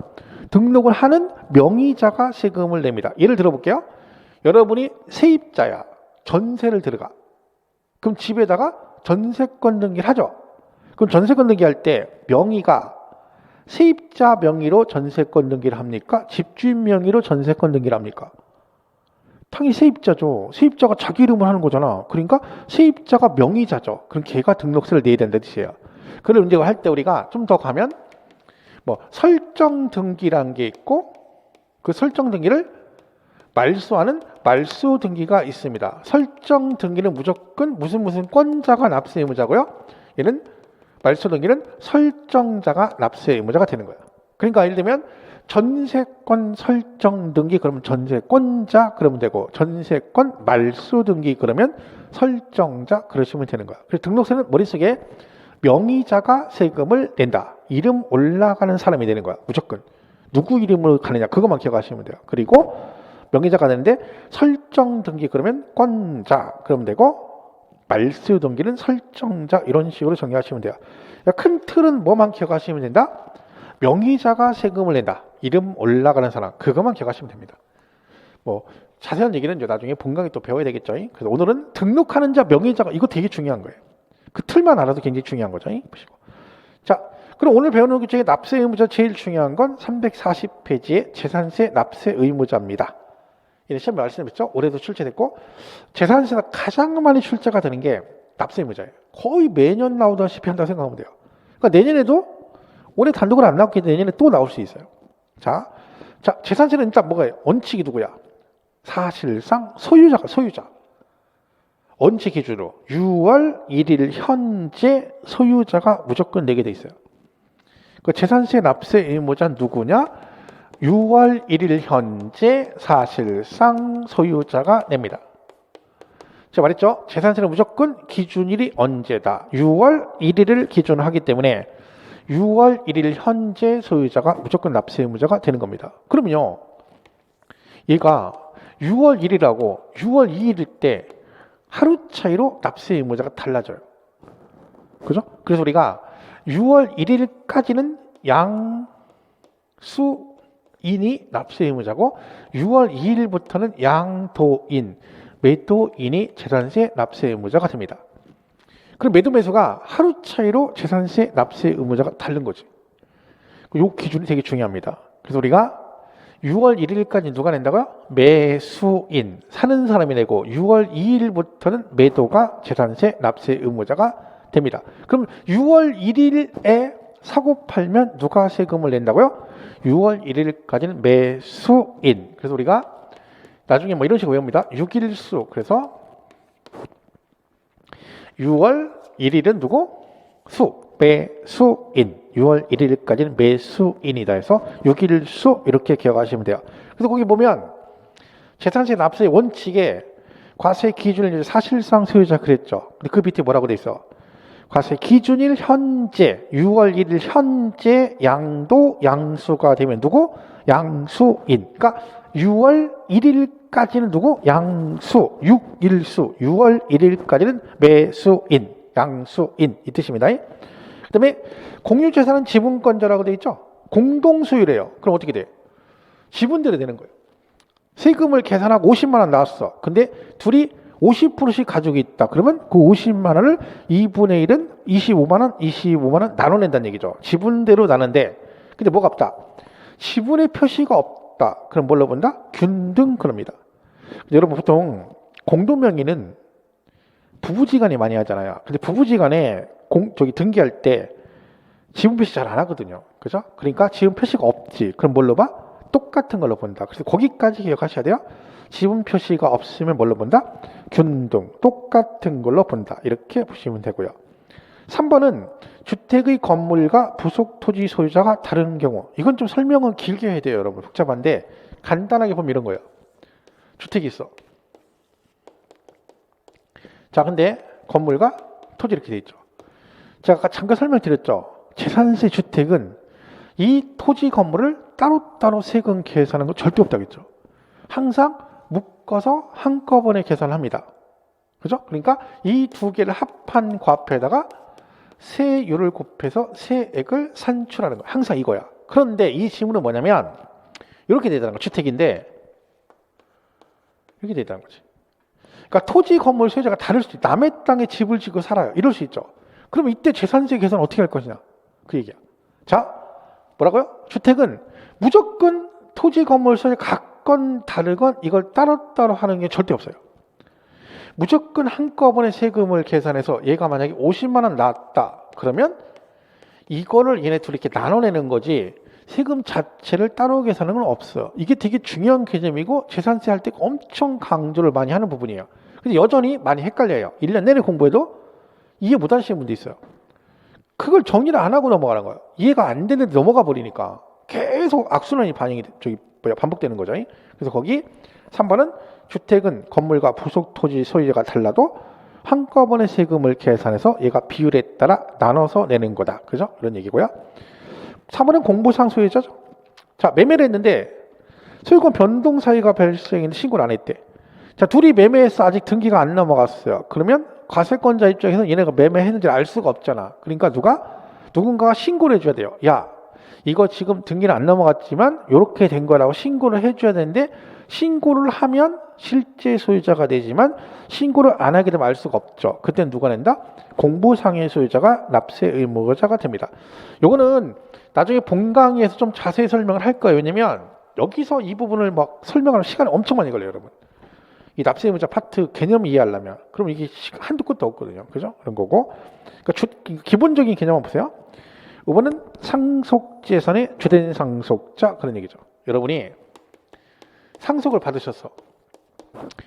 등록을 하는 명의자가 세금을 냅니다. 예를 들어볼게요. 여러분이 세입자야. 전세를 들어가. 그럼 집에다가 전세권 등기를 하죠. 그럼 전세권 등기할 때 명의가 세입자 명의로 전세권 등기를 합니까? 집주인 명의로 전세권 등기를 합니까? 당연히 세입자죠. 세입자가 자기 이름으로 하는 거잖아. 그러니까 세입자가 명의자죠. 그럼 걔가 등록세를 내야 된다는 뜻이에요. 그럼 이제 할 때 우리가 좀 더 가면 뭐 설정 등기라는 게 있고 그 설정 등기를 말소하는 말소 등기가 있습니다. 설정 등기는 무조건 무슨 권자가 납세 의무자고요. 얘는 말소 등기는 설정자가 납세 의무자가 되는 거예요. 그러니까 예를 들면 전세권 설정 등기 그러면 전세권자 그러면 되고 전세권 말소 등기 그러면 설정자 그러시면 되는 거야. 그래서 등록세는 머릿속에 명의자가 세금을 낸다. 이름 올라가는 사람이 되는 거야. 무조건. 누구 이름으로 가느냐 그것만 기억하시면 돼요. 그리고 명의자가 되는데 설정 등기 그러면 권자 그러면 되고 말소 등기는 설정자 이런 식으로 정리하시면 돼요. 큰 틀은 뭐만 기억하시면 된다? 명의자가 세금을 낸다. 이름 올라가는 사람 그것만 기억하시면 됩니다. 뭐 자세한 얘기는 이제 나중에 본강에 또 배워야 되겠죠. 그래서 오늘은 등록하는 자 명의자가 이거 되게 중요한 거예요. 그 틀만 알아도 굉장히 중요한 거죠. 보시고. 자, 그럼 오늘 배우는 것 중에 납세 의무자 제일 중요한 건 340페이지의 재산세 납세 의무자입니다. 이런 시험에 말씀드렸죠. 올해도 출제됐고 재산세가 가장 많이 출제가 되는 게 납세 의무자예요. 거의 매년 나오다시피 한다고 생각하면 돼요. 그러니까 내년에도 올해 단독으로 안 나왔기 때문에 내년에 또 나올 수 있어요. 자, 재산세는 일단 뭐가요? 원칙이 누구야? 사실상 소유자. 원칙 기준으로 6월 1일 현재 소유자가 무조건 내게 돼 있어요. 그 재산세 납세 의무자 누구냐? 6월 1일 현재 사실상 소유자가 냅니다. 제가 말했죠. 재산세는 무조건 기준일이 언제다. 6월 1일을 기준으로 하기 때문에 6월 1일 현재 소유자가 무조건 납세 의무자가 되는 겁니다. 그러면요, 얘가 6월 1일하고 6월 2일일 때 하루 차이로 납세 의무자가 달라져요. 그죠? 그래서 우리가 6월 1일까지는 양수인이 납세 의무자고 6월 2일부터는 양도인, 매도인이 재산세 납세 의무자가 됩니다. 그럼 매도 매수가 하루 차이로 재산세 납세 의무자가 다른 거지. 이 기준이 되게 중요합니다. 그래서 우리가 6월 1일까지 누가 낸다고요? 매수인, 사는 사람이 내고 6월 2일부터는 매도가 재산세 납세 의무자가 됩니다. 그럼 6월 1일에 사고 팔면 누가 세금을 낸다고요? 6월 1일까지는 매수인. 그래서 우리가 나중에 뭐 이런 식으로 외웁니다. 6일수. 그래서 6월 1일은 누구? 매수인. 6월 1일까지는 매수인이다 해서 6일수 이렇게 기억하시면 돼요. 그래서 거기 보면 재산세 납세 원칙에 과세 기준일 사실상 소유자 그랬죠. 근데 그 밑에 뭐라고 돼 있어? 과세 기준일 현재 6월 1일 현재 양도 양수가 되면 누구? 양수인. 그러니까 6월 1일까지는 누구? 양수. 6일수. 6월 1일까지는 매수인. 양수인 이 뜻입니다. 그 다음에 공유재산은 지분권자라고 돼 있죠. 공동소유래요. 그럼 어떻게 돼? 지분대로 되는 거예요. 세금을 계산하고 50만 원 나왔어. 근데 둘이 50%씩 가지고 있다. 그러면 그 50만 원을 2분의 1은 25만 원, 25만 원 나눠낸다는 얘기죠. 지분대로 나는데 근데 뭐가 없다? 지분의 표시가 없다. 그럼 뭘로 본다? 균등 그럽니다. 여러분 보통 공동명의는 부부지간에 많이 하잖아요. 근데 부부지간에 등기할 때 지분 표시 잘 안 하거든요. 그죠? 그러니까 지분 표시가 없지. 그럼 뭘로 봐? 똑같은 걸로 본다. 그래서 거기까지 기억하셔야 돼요. 지분 표시가 없으면 뭘로 본다? 균등. 똑같은 걸로 본다. 이렇게 보시면 되고요. 3번은 주택의 건물과 부속 토지 소유자가 다른 경우. 이건 좀 설명은 길게 해야 돼요, 여러분. 복잡한데 간단하게 보면 이런 거예요. 주택이 있어. 자, 근데 건물과 토지 이렇게 돼 있죠. 제가 아까 잠깐 설명드렸죠. 재산세 주택은 이 토지 건물을 따로따로 세금 계산하는 거 절대 없다고 했죠. 항상 묶어서 한꺼번에 계산을 합니다. 그죠? 그러니까 이 두 개를 합한 과표에다가 세율을 곱해서 세액을 산출하는 거. 항상 이거야. 그런데 이 지문은 뭐냐면 이렇게 되다는 거. 주택인데 이렇게 되다는 거지. 그러니까 토지 건물 소유자가 다를 수 있다. 남의 땅에 집을 짓고 살아요. 이럴 수 있죠. 그러면 이때 재산세 계산 어떻게 할 것이냐. 그 얘기야. 자, 뭐라고요? 주택은 무조건 토지 건물 소유자 같건 다르건 이걸 따로따로 하는 게 절대 없어요. 무조건 한꺼번에 세금을 계산해서 얘가 만약에 50만 원 나왔다. 그러면 이거를 얘네 둘이 이렇게 나눠내는 거지 세금 자체를 따로 계산하는 건 없어요. 이게 되게 중요한 개념이고 재산세 할 때 엄청 강조를 많이 하는 부분이에요. 근데 여전히 많이 헷갈려요. 1년 내내 공부해도 이해 못 하시는 분도 있어요. 그걸 정리를 안 하고 넘어가는 거예요. 이해가 안 되는데 넘어가 버리니까 계속 악순환이 반복되는 거죠. 그래서 거기 3번은 주택은 건물과 부속 토지 소유자가 달라도 한꺼번에 세금을 계산해서 얘가 비율에 따라 나눠서 내는 거다. 그죠? 이런 얘기고요. 3번은 공부상 소유자죠. 자, 매매를 했는데 소유권 변동 사유가 발생했는데 신고를 안 했대. 자, 둘이 매매해서 아직 등기가 안 넘어갔어요. 그러면 과세권자 입장에서는 얘네가 매매했는지를 알 수가 없잖아. 그러니까 누군가가 신고를 해줘야 돼요. 야, 이거 지금 등기는 안 넘어갔지만 이렇게 된 거라고 신고를 해줘야 되는데 신고를 하면 실제 소유자가 되지만 신고를 안 하게 되면 알 수가 없죠. 그때는 누가 낸다? 공부상의 소유자가 납세 의무자가 됩니다. 요거는 나중에 본강의에서 좀 자세히 설명을 할 거예요. 왜냐면 여기서 이 부분을 막 설명하는 시간이 엄청 많이 걸려요, 여러분. 이 납세 의무자 파트 개념 이해하려면. 그럼 이게 한두 끝도 없거든요. 그죠? 그런 거고. 그러니까 기본적인 개념만 보세요. 이번은 상속재산의 주된 상속자 그런 얘기죠. 여러분이 상속을 받으셨어.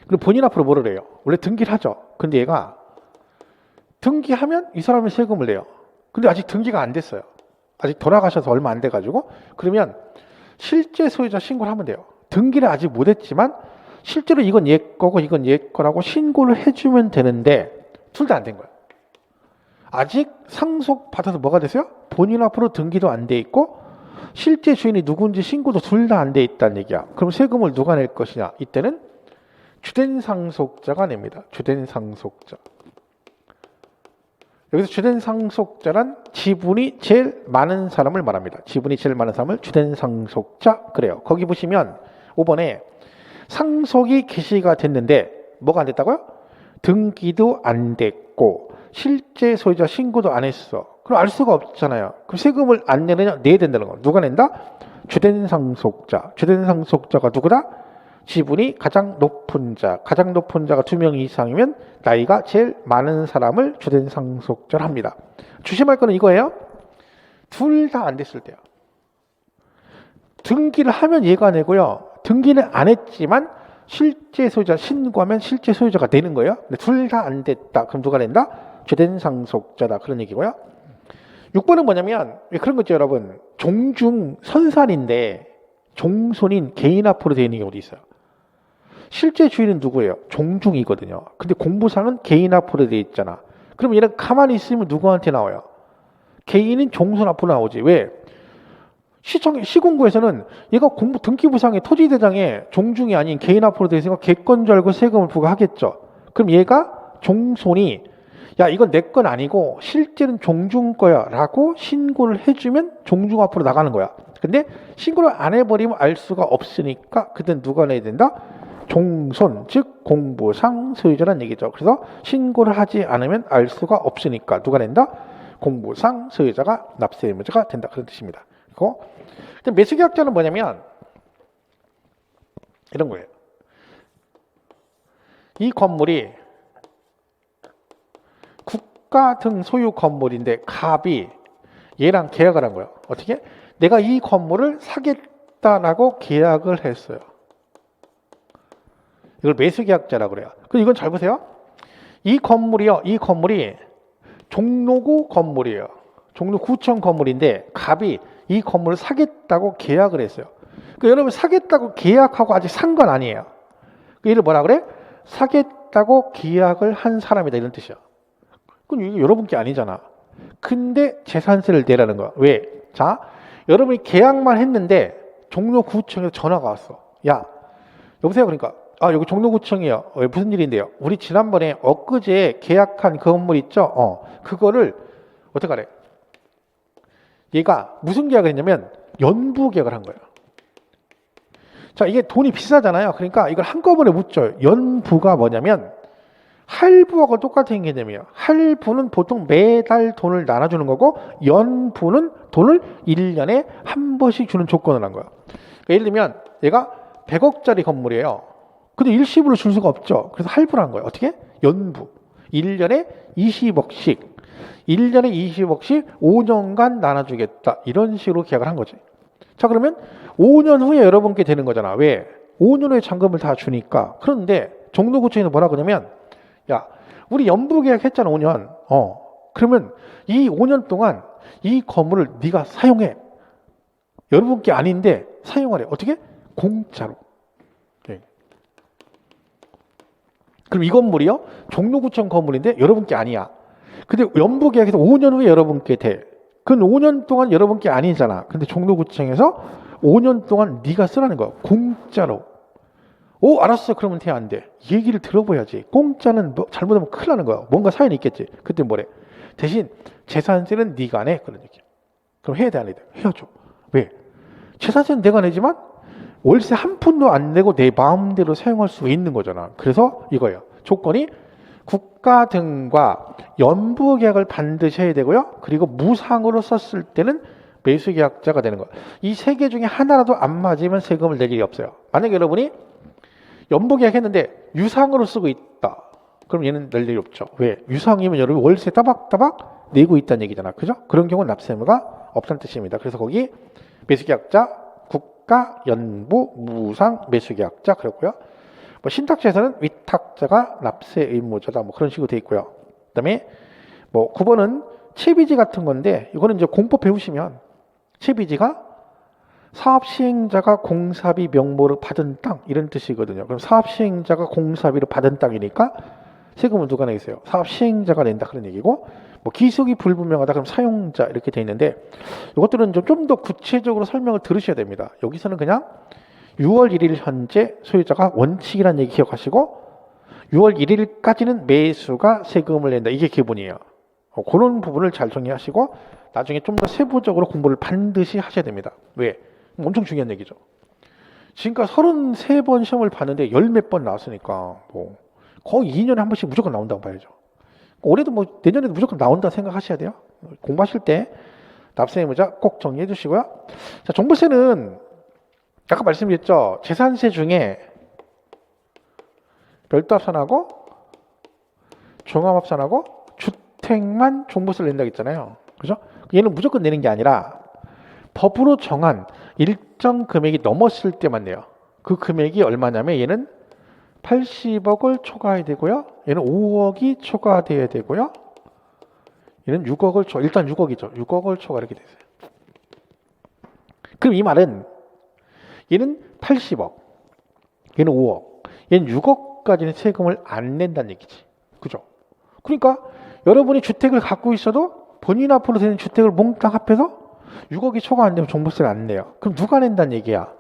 그리고 본인 앞으로 뭐를 해요? 원래 등기를 하죠. 근데 얘가 등기하면 이 사람이 세금을 내요. 근데 아직 등기가 안 됐어요. 아직 돌아가셔서 얼마 안 돼가지고 그러면 실제 소유자 신고를 하면 돼요. 등기를 아직 못 했지만 실제로 이건 얘 거고 이건 얘 거라고 신고를 해주면 되는데 둘 다 안 된 거예요. 아직 상속 받아서 뭐가 됐어요? 본인 앞으로 등기도 안 돼 있고 실제 주인이 누군지 신고도 둘 다 안 돼 있다는 얘기야. 그럼 세금을 누가 낼 것이냐? 이때는 주된 상속자가 냅니다. 주된 상속자. 여기서 주된 상속자란 지분이 제일 많은 사람을 말합니다. 지분이 제일 많은 사람을 주된 상속자 그래요. 거기 보시면 5번에 상속이 개시가 됐는데 뭐가 안 됐다고요? 등기도 안 됐고 실제 소유자 신고도 안 했어. 그럼 알 수가 없잖아요. 그럼 세금을 안 내느냐? 내야 된다는 거. 누가 낸다? 주된 상속자. 주된 상속자가 누구다? 지분이 가장 높은 자. 가장 높은 자가 2명 이상이면 나이가 제일 많은 사람을 주된 상속자를 합니다. 조심할 거는 이거예요. 둘 다 안 됐을 때요. 등기를 하면 얘가 내고요. 등기는 안 했지만 실제 소유자 신고하면 실제 소유자가 되는 거예요. 근데 둘 다 안 됐다. 그럼 누가 낸다? 주된 상속자다. 그런 얘기고요. 6번은 뭐냐면 그런 거죠, 여러분. 종중 선산인데 종손인 개인 앞으로 되어 있는 경우도 있어요. 실제 주인은 누구예요? 종중이거든요. 근데 공부상은 개인 앞으로 되어 있잖아. 그럼 얘는 가만히 있으면 누구한테 나와요? 개인인 종손 앞으로 나오지. 왜? 시공구에서는 얘가 등기부상의 토지대장에 종중이 아닌 개인 앞으로 되어 있으니까 개건 줄 알고 세금을 부과하겠죠. 그럼 얘가 종손이 야 이건 내 건 아니고 실제는 종중 거야 라고 신고를 해주면 종중 앞으로 나가는 거야. 근데 신고를 안 해버리면 알 수가 없으니까 그땐 누가 내야 된다? 종손, 즉 공부상 소유자라는 얘기죠. 그래서 신고를 하지 않으면 알 수가 없으니까 누가 낸다? 공부상 소유자가 납세 의무자가 된다. 그런 뜻입니다. 그리고 매수계약자는 뭐냐면 이런 거예요. 이 건물이 국가 등 소유 건물인데 갑이 얘랑 계약을 한 거예요. 어떻게? 내가 이 건물을 사겠다라고 계약을 했어요. 이걸 매수계약자라고 그래요. 그럼 이건 잘 보세요. 이 건물이요. 이 건물이 종로구 건물이에요. 종로구청 건물인데 갑이 이 건물을 사겠다고 계약을 했어요. 그러니까 여러분 사겠다고 계약하고 아직 산 건 아니에요. 이를 뭐라 그래? 사겠다고 계약을 한 사람이다 이런 뜻이야. 그럼 이게 여러분 게 아니잖아. 근데 재산세를 내라는 거야. 왜? 자, 여러분이 계약만 했는데 종로구청에서 전화가 왔어. 야, 여보세요? 그러니까 여기 종로구청이요. 무슨 일인데요? 우리 지난번에 엊그제 계약한 그 건물 있죠? 그거를 어떡하래? 얘가 무슨 계약을 했냐면 연부 계약을 한 거예요. 자, 이게 돈이 비싸잖아요. 그러니까 이걸 한꺼번에 묻죠. 연부가 뭐냐면 할부하고 똑같은 개념이에요. 할부는 보통 매달 돈을 나눠주는 거고 연부는 돈을 1년에 한 번씩 주는 조건을 한 거예요. 그러니까 예를 들면 얘가 100억짜리 건물이에요. 근데 일시불로 줄 수가 없죠. 그래서 할부를 한 거예요. 어떻게? 연부. 1년에 20억씩. 1년에 20억씩 5년간 나눠주겠다. 이런 식으로 계약을 한 거지. 자, 그러면 5년 후에 여러분께 되는 거잖아. 왜? 5년 후에 잔금을 다 주니까. 그런데 종로구청에서 뭐라 그러냐면 야, 우리 연부 계약했잖아. 5년. 그러면 이 5년 동안 이 건물을 네가 사용해. 여러분께 아닌데 사용하래. 어떻게? 공짜로. 네. 그럼 이 건물이요? 종로구청 건물인데 여러분께 아니야. 근데 연부 계약에서 5년 후에 여러분께 돼. 그건 5년 동안 여러분께 아니잖아. 근데 종로구청에서 5년 동안 네가 쓰라는 거야. 공짜로. 알았어. 그러면 돼, 안 돼? 얘기를 들어봐야지. 공짜는 잘못하면 큰일 나는 거야. 뭔가 사연이 있겠지. 그때 뭐래? 대신 재산세는 네가 내. 그런 얘기야. 그럼 해야 돼, 안 해야 돼? 해야죠. 왜? 재산세는 내가 내지만 월세 한 푼도 안 내고 내 마음대로 사용할 수 있는 거잖아. 그래서 이거예요. 조건이 국가 등과 연부 계약을 반드시 해야 되고요. 그리고 무상으로 썼을 때는 매수계약자가 되는 거예요. 이 세 개 중에 하나라도 안 맞으면 세금을 낼 일이 없어요. 만약에 여러분이 연부 계약했는데 유상으로 쓰고 있다. 그럼 얘는 낼 일이 없죠. 왜? 유상이면 여러분 월세 따박따박 내고 있다는 얘기잖아. 그죠? 그런 경우는 납세 의무가 없다는 뜻입니다. 그래서 거기 매수계약자, 국가, 연부, 무상, 매수계약자 그렇고요. 신탁자에서는 위탁자가 납세 의무자다. 그런 식으로 돼 있고요. 그다음에 9번은 채비지 같은 건데 이거는 이제 공법 배우시면 채비지가 사업 시행자가 공사비 명목으로 받은 땅 이런 뜻이거든요. 그럼 사업 시행자가 공사비로 받은 땅이니까 세금은 누가 내겠어요? 사업 시행자가 낸다 그런 얘기고 뭐 기속이 불분명하다 그럼 사용자 이렇게 돼 있는데 이것들은 좀 더 구체적으로 설명을 들으셔야 됩니다. 여기서는 그냥 6월 1일 현재 소유자가 원칙이라는 얘기 기억하시고 6월 1일까지는 매수가 세금을 낸다. 이게 기본이에요. 그런 부분을 잘 정리하시고 나중에 좀 더 세부적으로 공부를 반드시 하셔야 됩니다. 왜? 엄청 중요한 얘기죠. 지금까지 33번 시험을 봤는데 열 몇 번 나왔으니까 뭐 거의 2년에 한 번씩 무조건 나온다고 봐야죠. 올해도 뭐 내년에도 무조건 나온다 생각하셔야 돼요. 공부하실 때 납세의무자 꼭 정리해 주시고요. 자, 종부세는 아까 말씀드렸죠. 재산세 중에 별도 합산하고 종합 합산하고 주택만 종부세를 낸다고 했잖아요. 그죠? 얘는 무조건 내는 게 아니라 법으로 정한 일정 금액이 넘었을 때만 내요. 그 금액이 얼마냐면 얘는 80억을 초과해야 되고요. 얘는 5억이 초과돼야 되고요. 얘는 6억을 초과, 일단 6억이죠. 6억을 초과 이렇게 되세요. 그럼 이 말은 얘는 80억, 얘는 5억, 얘는 6억까지는 세금을 안 낸다는 얘기지. 그죠? 그러니까 여러분이 주택을 갖고 있어도 본인 앞으로 되는 주택을 몽땅 합해서 6억이 초과 안 되면 종부세를 안 내요. 그럼 누가 낸다는 얘기야?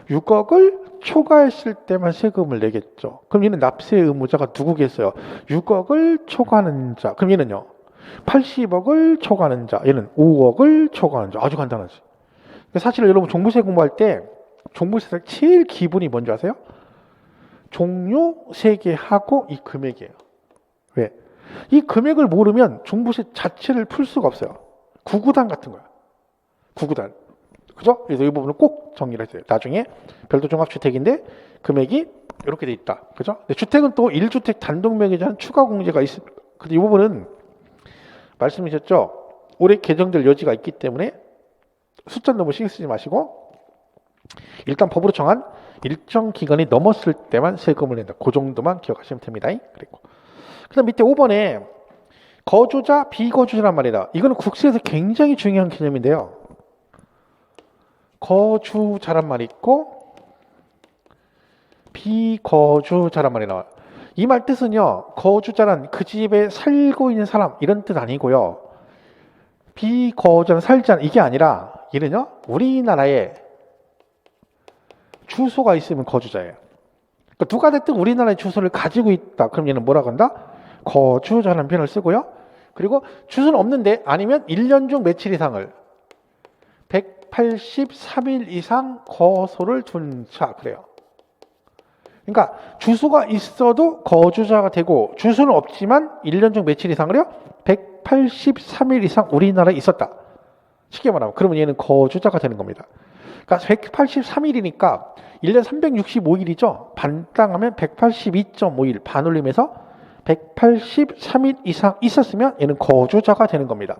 6억을 초과했을 때만 세금을 내겠죠. 그럼 얘는 납세 의무자가 누구겠어요? 6억을 초과하는 자. 그럼 얘는요? 80억을 초과하는 자. 얘는 5억을 초과하는 자. 아주 간단하지. 사실 여러분 종부세 공부할 때 종부세 제일 기본이 뭔지 아세요? 종료 세계하고 이 금액이에요. 왜? 이 금액을 모르면 종부세 자체를 풀 수가 없어요. 구구단 같은 거야. 구구단. 그죠? 그래서 이 부분을 꼭 정리를 해야 돼요. 나중에 별도 종합주택인데 금액이 이렇게 돼 있다. 그죠? 근데 주택은 또 1주택 단독명의에 대한 추가 공제가 있습니다. 근데 이 부분은 말씀하셨죠? 올해 개정될 여지가 있기 때문에 숫자 너무 신경 쓰지 마시고 일단 법으로 정한 일정 기간이 넘었을 때만 세금을 낸다. 그 정도만 기억하시면 됩니다. 그리고 그다음 밑에 5번에 거주자, 비거주자란 말이다. 이거는 국세에서 굉장히 중요한 개념인데요. 거주자란 말이 있고 비거주자란 말이 나와요. 이 말 뜻은요. 거주자란 그 집에 살고 있는 사람 이런 뜻 아니고요. 비거주자는 살지 않은 이게 아니라 얘는요. 우리나라에 주소가 있으면 거주자예요. 그러니까 누가 됐든 우리나라의 주소를 가지고 있다. 그럼 얘는 뭐라고 한다? 거주자라는 표현을 쓰고요. 그리고 주소는 없는데 아니면 1년 중 며칠 이상을 183일 이상 거소를 둔 자 그래요. 그러니까 주소가 있어도 거주자가 되고 주소는 없지만 1년 중 며칠 이상을요? 183일 이상 우리나라에 있었다. 쉽게 말하면 그러면 얘는 거주자가 되는 겁니다. 그러니까 183일이니까 1년 365일이죠. 반땅하면 182.5일 반올림해서 183일 이상 있었으면 얘는 거주자가 되는 겁니다.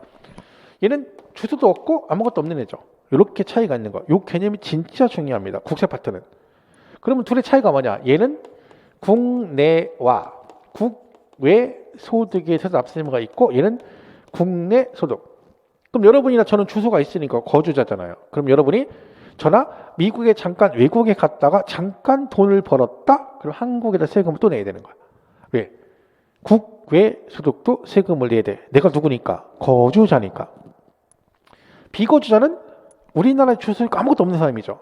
얘는 주소도 없고 아무것도 없는 애죠. 이렇게 차이가 있는 거예요. 이 개념이 진짜 중요합니다. 국세 파트는. 그러면 둘의 차이가 뭐냐? 얘는 국내와 국외 소득에 대해서 납세의무가 있고 얘는 국내 소득. 그럼 여러분이나 저는 주소가 있으니까 거주자잖아요. 그럼 여러분이 저나 미국에 잠깐 외국에 갔다가 잠깐 돈을 벌었다? 그럼 한국에다 세금을 또 내야 되는 거야. 왜? 국외 소득도 세금을 내야 돼. 내가 누구니까? 거주자니까. 비거주자는 우리나라에 주소가 아무것도 없는 사람이죠.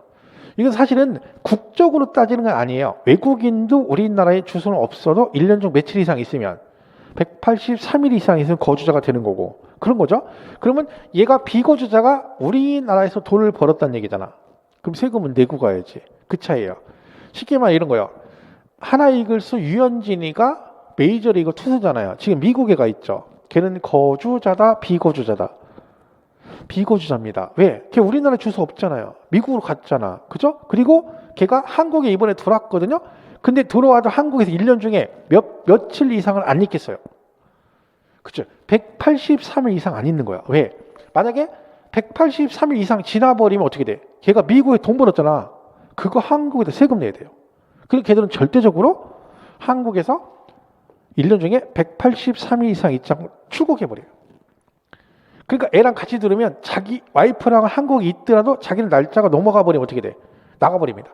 이건 사실은 국적으로 따지는 건 아니에요. 외국인도 우리나라에 주소는 없어도 1년 중 며칠 이상 있으면 183일 이상 있으면 거주자가 되는 거고 그런 거죠. 그러면 얘가 비거주자가 우리나라에서 돈을 벌었다는 얘기잖아. 그럼 세금은 내고 가야지. 그 차이예요. 쉽게 말해 이런 거예요. 하나이글스 유현진이가 메이저리그 투수잖아요. 지금 미국에 가 있죠. 걔는 거주자다, 비거주자다. 비거주자입니다. 왜? 걔 우리나라 주소 없잖아요. 미국으로 갔잖아. 그죠? 그리고 걔가 한국에 이번에 들어왔거든요. 근데 들어와도 한국에서 1년 중에 며칠 이상을 안 있겠어요. 그죠? 183일 이상 안 있는 거야. 왜? 만약에 183일 이상 지나버리면 어떻게 돼? 걔가 미국에 돈 벌었잖아. 그거 한국에다 세금 내야 돼요. 그리고 걔들은 절대적으로 한국에서 1년 중에 183일 이상 있자고 출국해버려요. 그러니까 애랑 같이 들으면 자기 와이프랑 한국에 있더라도 자기는 날짜가 넘어가 버리면 어떻게 돼? 나가버립니다.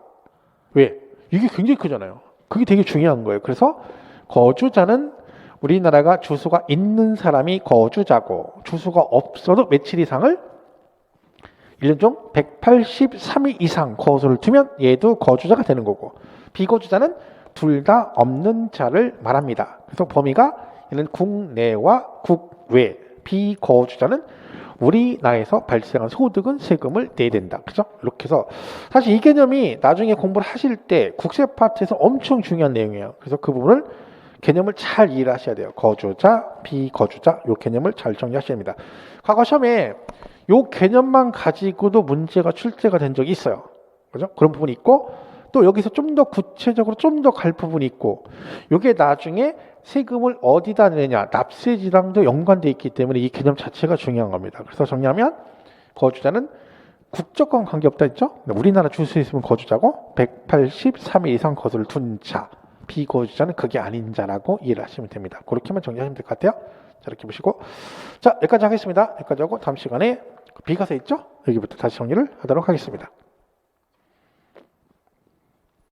왜? 이게 굉장히 크잖아요. 그게 되게 중요한 거예요. 그래서 거주자는 우리나라가 주소가 있는 사람이 거주자고 주소가 없어도 며칠 이상을 1년 중 183일 이상 거소를 두면 얘도 거주자가 되는 거고 비거주자는 둘 다 없는 자를 말합니다. 그래서 범위가 얘는 국내와 국외 비거주자는 우리나라에서 발생한 소득은 세금을 내야 된다. 그죠? 이렇게 해서 사실 이 개념이 나중에 공부를 하실 때 국세 파트에서 엄청 중요한 내용이에요. 그래서 그 부분을 개념을 잘 이해를 하셔야 돼요. 거주자, 비거주자 이 개념을 잘 정리하셔야 됩니다. 과거 시험에 이 개념만 가지고도 문제가 출제가 된 적이 있어요. 그죠? 그런 부분이 있고 또 여기서 좀 더 구체적으로 좀 더 갈 부분이 있고 이게 나중에 세금을 어디다 내냐 납세지랑도 연관되어 있기 때문에 이 개념 자체가 중요한 겁니다. 그래서 정리하면 거주자는 국적과는 관계없다 했죠? 우리나라 주소에 있으면 거주자고 183일 이상 거소를 둔 자 비거주자는 그게 아닌 자라고 이해를 하시면 됩니다. 그렇게만 정리하시면 될 것 같아요. 자, 이렇게 보시고 자 여기까지 하겠습니다. 여기까지 하고 다음 시간에 비과세 있죠? 여기부터 다시 정리를 하도록 하겠습니다.